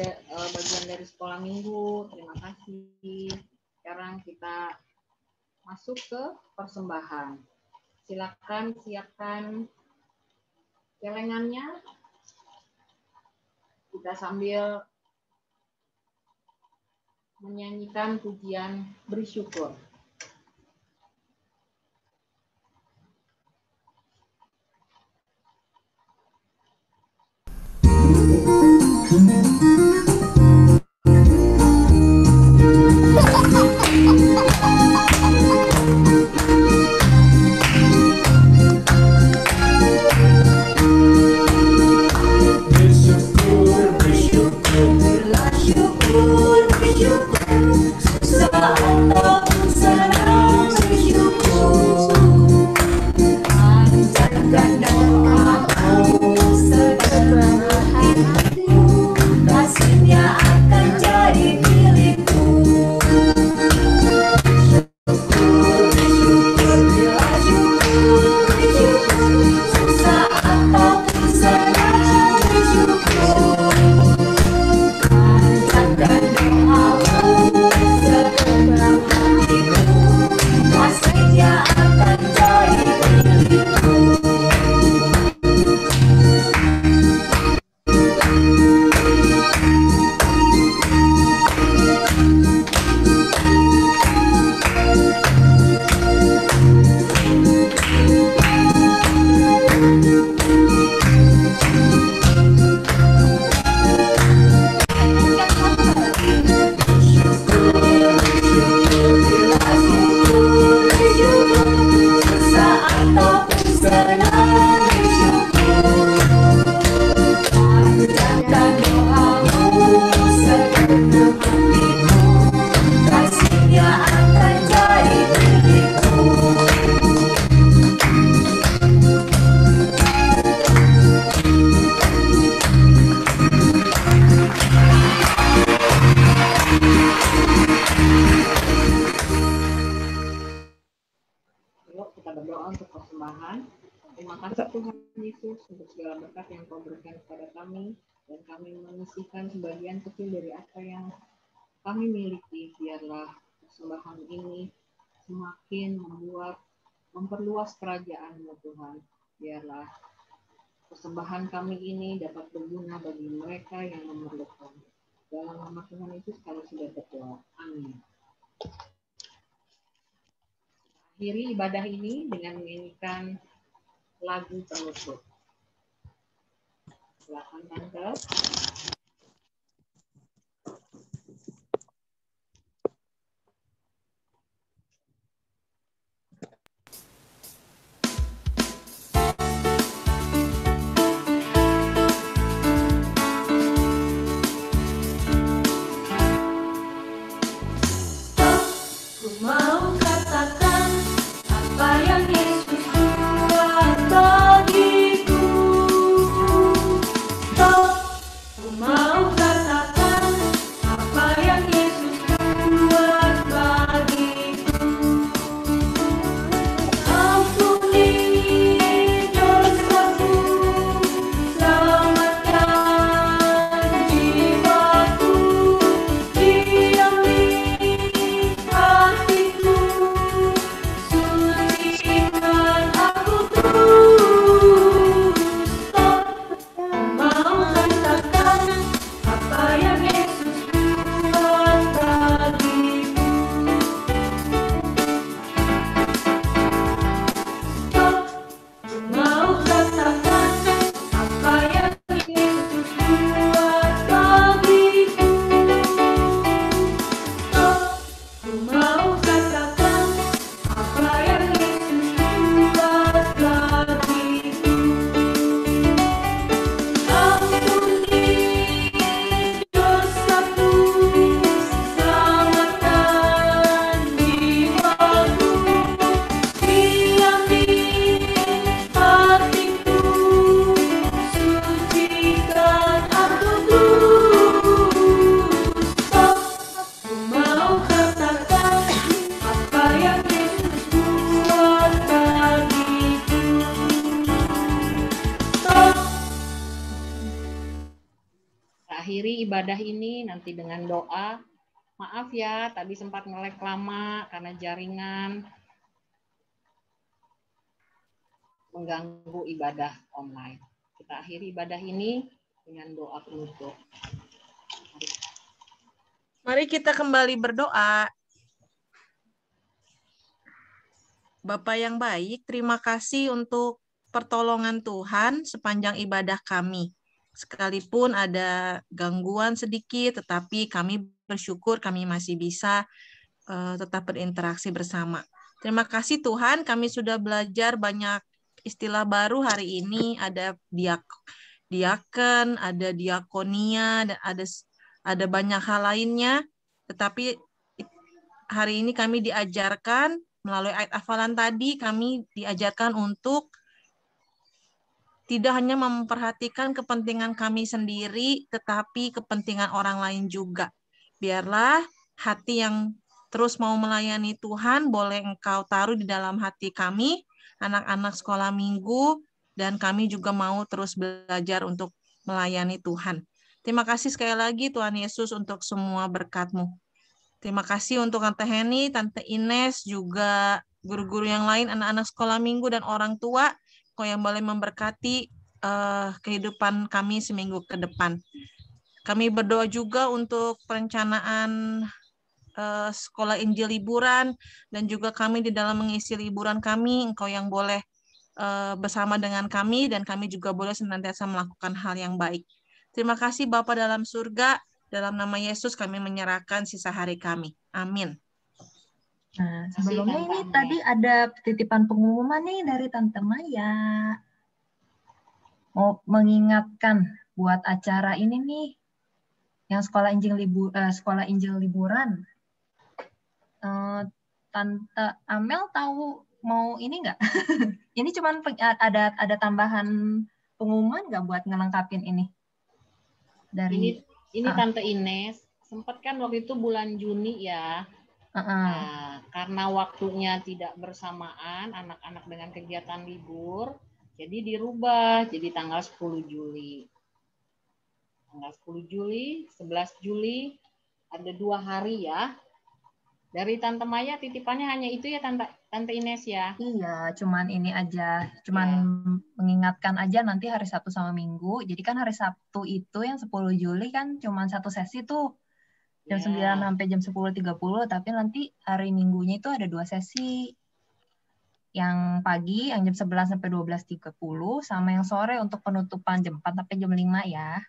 dari sekolah minggu. Terima kasih. Sekarang kita masuk ke persembahan. Silakan siapkan celengannya. Kita sambil menyanyikan pujian bersyukur. Saat aku Kita berdoa untuk persembahan. Terima kasih Tuhan Yesus untuk segala berkat yang Kau berikan kepada kami, dan kami menyisihkan sebagian kecil dari apa yang kami miliki. Biarlah persembahan ini semakin memperluas kerajaan-Mu Tuhan. Biarlah persembahan kami ini dapat berguna bagi mereka yang memerlukan. Dalam nama Tuhan Yesus kami sudah berdoa. Amin. Akhiri ibadah ini dengan menyanyikan lagu penutup. Silakan Tante. Mau katakan apa yang Yesus buat bagiku. Aku mau katakan apa yang Yesus buat bagiku. Ampuni dosaku, selamatkan jiwaku, diami hatiku, sucikan aku terus. Mau katakan apa yang Yesus buat bagiku. Mau katakan apa yang Yesus buat bagiku. Mau katakan apa yang Yesus buat bagiku. Ampuni dosaku, selamatkan jiwaku, diami hatiku, sucikan aku terus. Mau katakan apa yang Yesus buat bagiku. Akhiri ibadah ini nanti dengan doa. Maaf ya, tadi sempat nge-lag lama karena jaringan mengganggu ibadah online. Kita akhiri ibadah ini dengan doa penutup. Mari kita kembali berdoa. Bapa yang baik, terima kasih untuk pertolongan Tuhan sepanjang ibadah kami. Sekalipun ada gangguan sedikit, tetapi kami bersyukur kami masih bisa tetap berinteraksi bersama. Terima kasih Tuhan, kami sudah belajar banyak istilah baru hari ini. Ada diaken, ada diakonia, dan ada banyak hal lainnya. Tetapi hari ini kami diajarkan melalui ayat hafalan tadi, kami diajarkan untuk tidak hanya memperhatikan kepentingan kami sendiri, tetapi kepentingan orang lain juga. Biarlah hati yang terus mau melayani Tuhan boleh Engkau taruh di dalam hati kami, anak-anak sekolah minggu, dan kami juga mau terus belajar untuk melayani Tuhan. Terima kasih sekali lagi Tuhan Yesus untuk semua berkat-Mu. Terima kasih untuk Tante Heni, Tante Ines, juga guru-guru yang lain, anak-anak sekolah minggu, dan orang tua, Kau yang boleh memberkati kehidupan kami seminggu ke depan. Kami berdoa juga untuk perencanaan sekolah Injil liburan, dan juga kami di dalam mengisi liburan kami, Engkau yang boleh bersama dengan kami, dan kami juga boleh senantiasa melakukan hal yang baik. Terima kasih Bapa dalam surga, dalam nama Yesus kami menyerahkan sisa hari kami. Amin. Nah, sebelumnya ini tadi ada titipan pengumuman nih dari Tante Maya. Mau mengingatkan buat acara ini nih, yang sekolah Injil liburan. Tante Amel tahu mau ini nggak? Ini cuman ada tambahan pengumuman nggak buat ngelengkapin ini? Dari ini Tante Ines, sempat kan waktu itu bulan Juni ya, Nah, karena waktunya tidak bersamaan anak-anak dengan kegiatan libur, jadi dirubah jadi tanggal 10 Juli. Tanggal 10 Juli, 11 Juli, ada 2 hari ya. Dari Tante Maya titipannya hanya itu ya Tante Ines ya? Iya, cuman ini aja, cuman mengingatkan aja nanti hari Sabtu sama Minggu. Jadi kan hari Sabtu itu yang 10 Juli kan cuman satu sesi tuh. Jam 9 sampai jam 10.30, tapi nanti hari Minggunya itu ada 2 sesi. Yang pagi, yang jam 11 sampai 12.30, sama yang sore untuk penutupan jam 4 sampai jam 5 ya.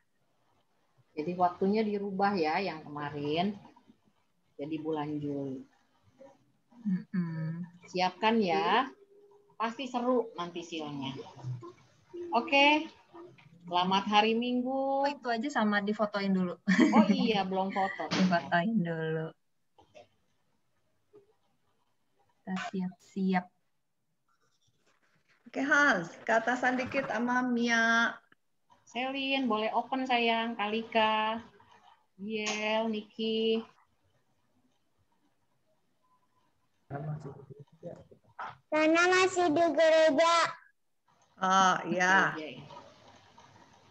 Jadi waktunya dirubah ya yang kemarin. Jadi bulan Juli. Siapkan ya. Pasti seru nanti silnya. Oke. Selamat hari Minggu. Itu aja sama difotoin dulu. Oh iya, belum foto. Difotoin dulu. Kita siap-siap. Oke, Hans. Ke atasan dikit sama Mia. Selin, boleh open sayang. Kalika. Yel, Niki. Nana masih di gereja. Oh, iya.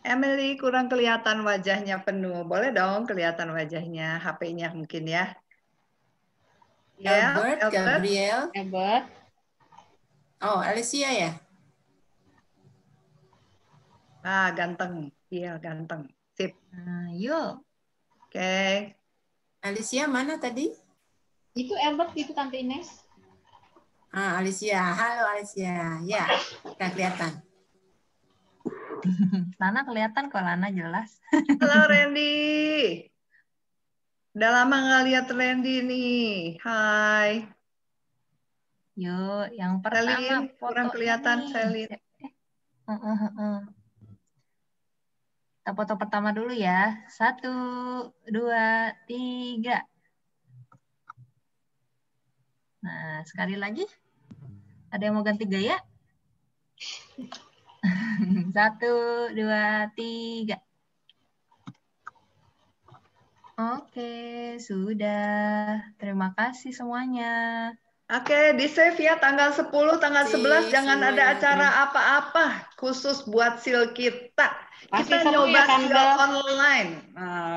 Emily kurang kelihatan wajahnya penuh. Boleh dong kelihatan wajahnya, HP-nya mungkin ya. Albert, Gabriel. Albert. Oh, Alicia ya? Ah, ganteng. Iya, ganteng. Sip. Yuk. Oke. Alicia mana tadi? Itu Albert, itu Tante Ines. Ah, Alicia. Halo Alicia. Ya, nggak kelihatan. Lana kelihatan kok, Lana jelas. Halo Randy. Udah lama nggak lihat Randy nih. Hai. Yuk, yang pertama Selin, kurang kelihatan Selin. Kita foto pertama dulu ya. 1, 2, 3. Nah, sekali lagi. Ada yang mau ganti gaya? 1, 2, 3. Oke, sudah. Terima kasih semuanya. Oke, di save ya tanggal 10, tanggal 11 jangan ada acara apa-apa khusus buat sil kita. Pasti Kita seru nyoba ya, Tante. sil online.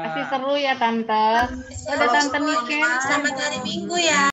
Pasti seru ya Tante. Ada Tante Nike. Selamat hari Minggu ya.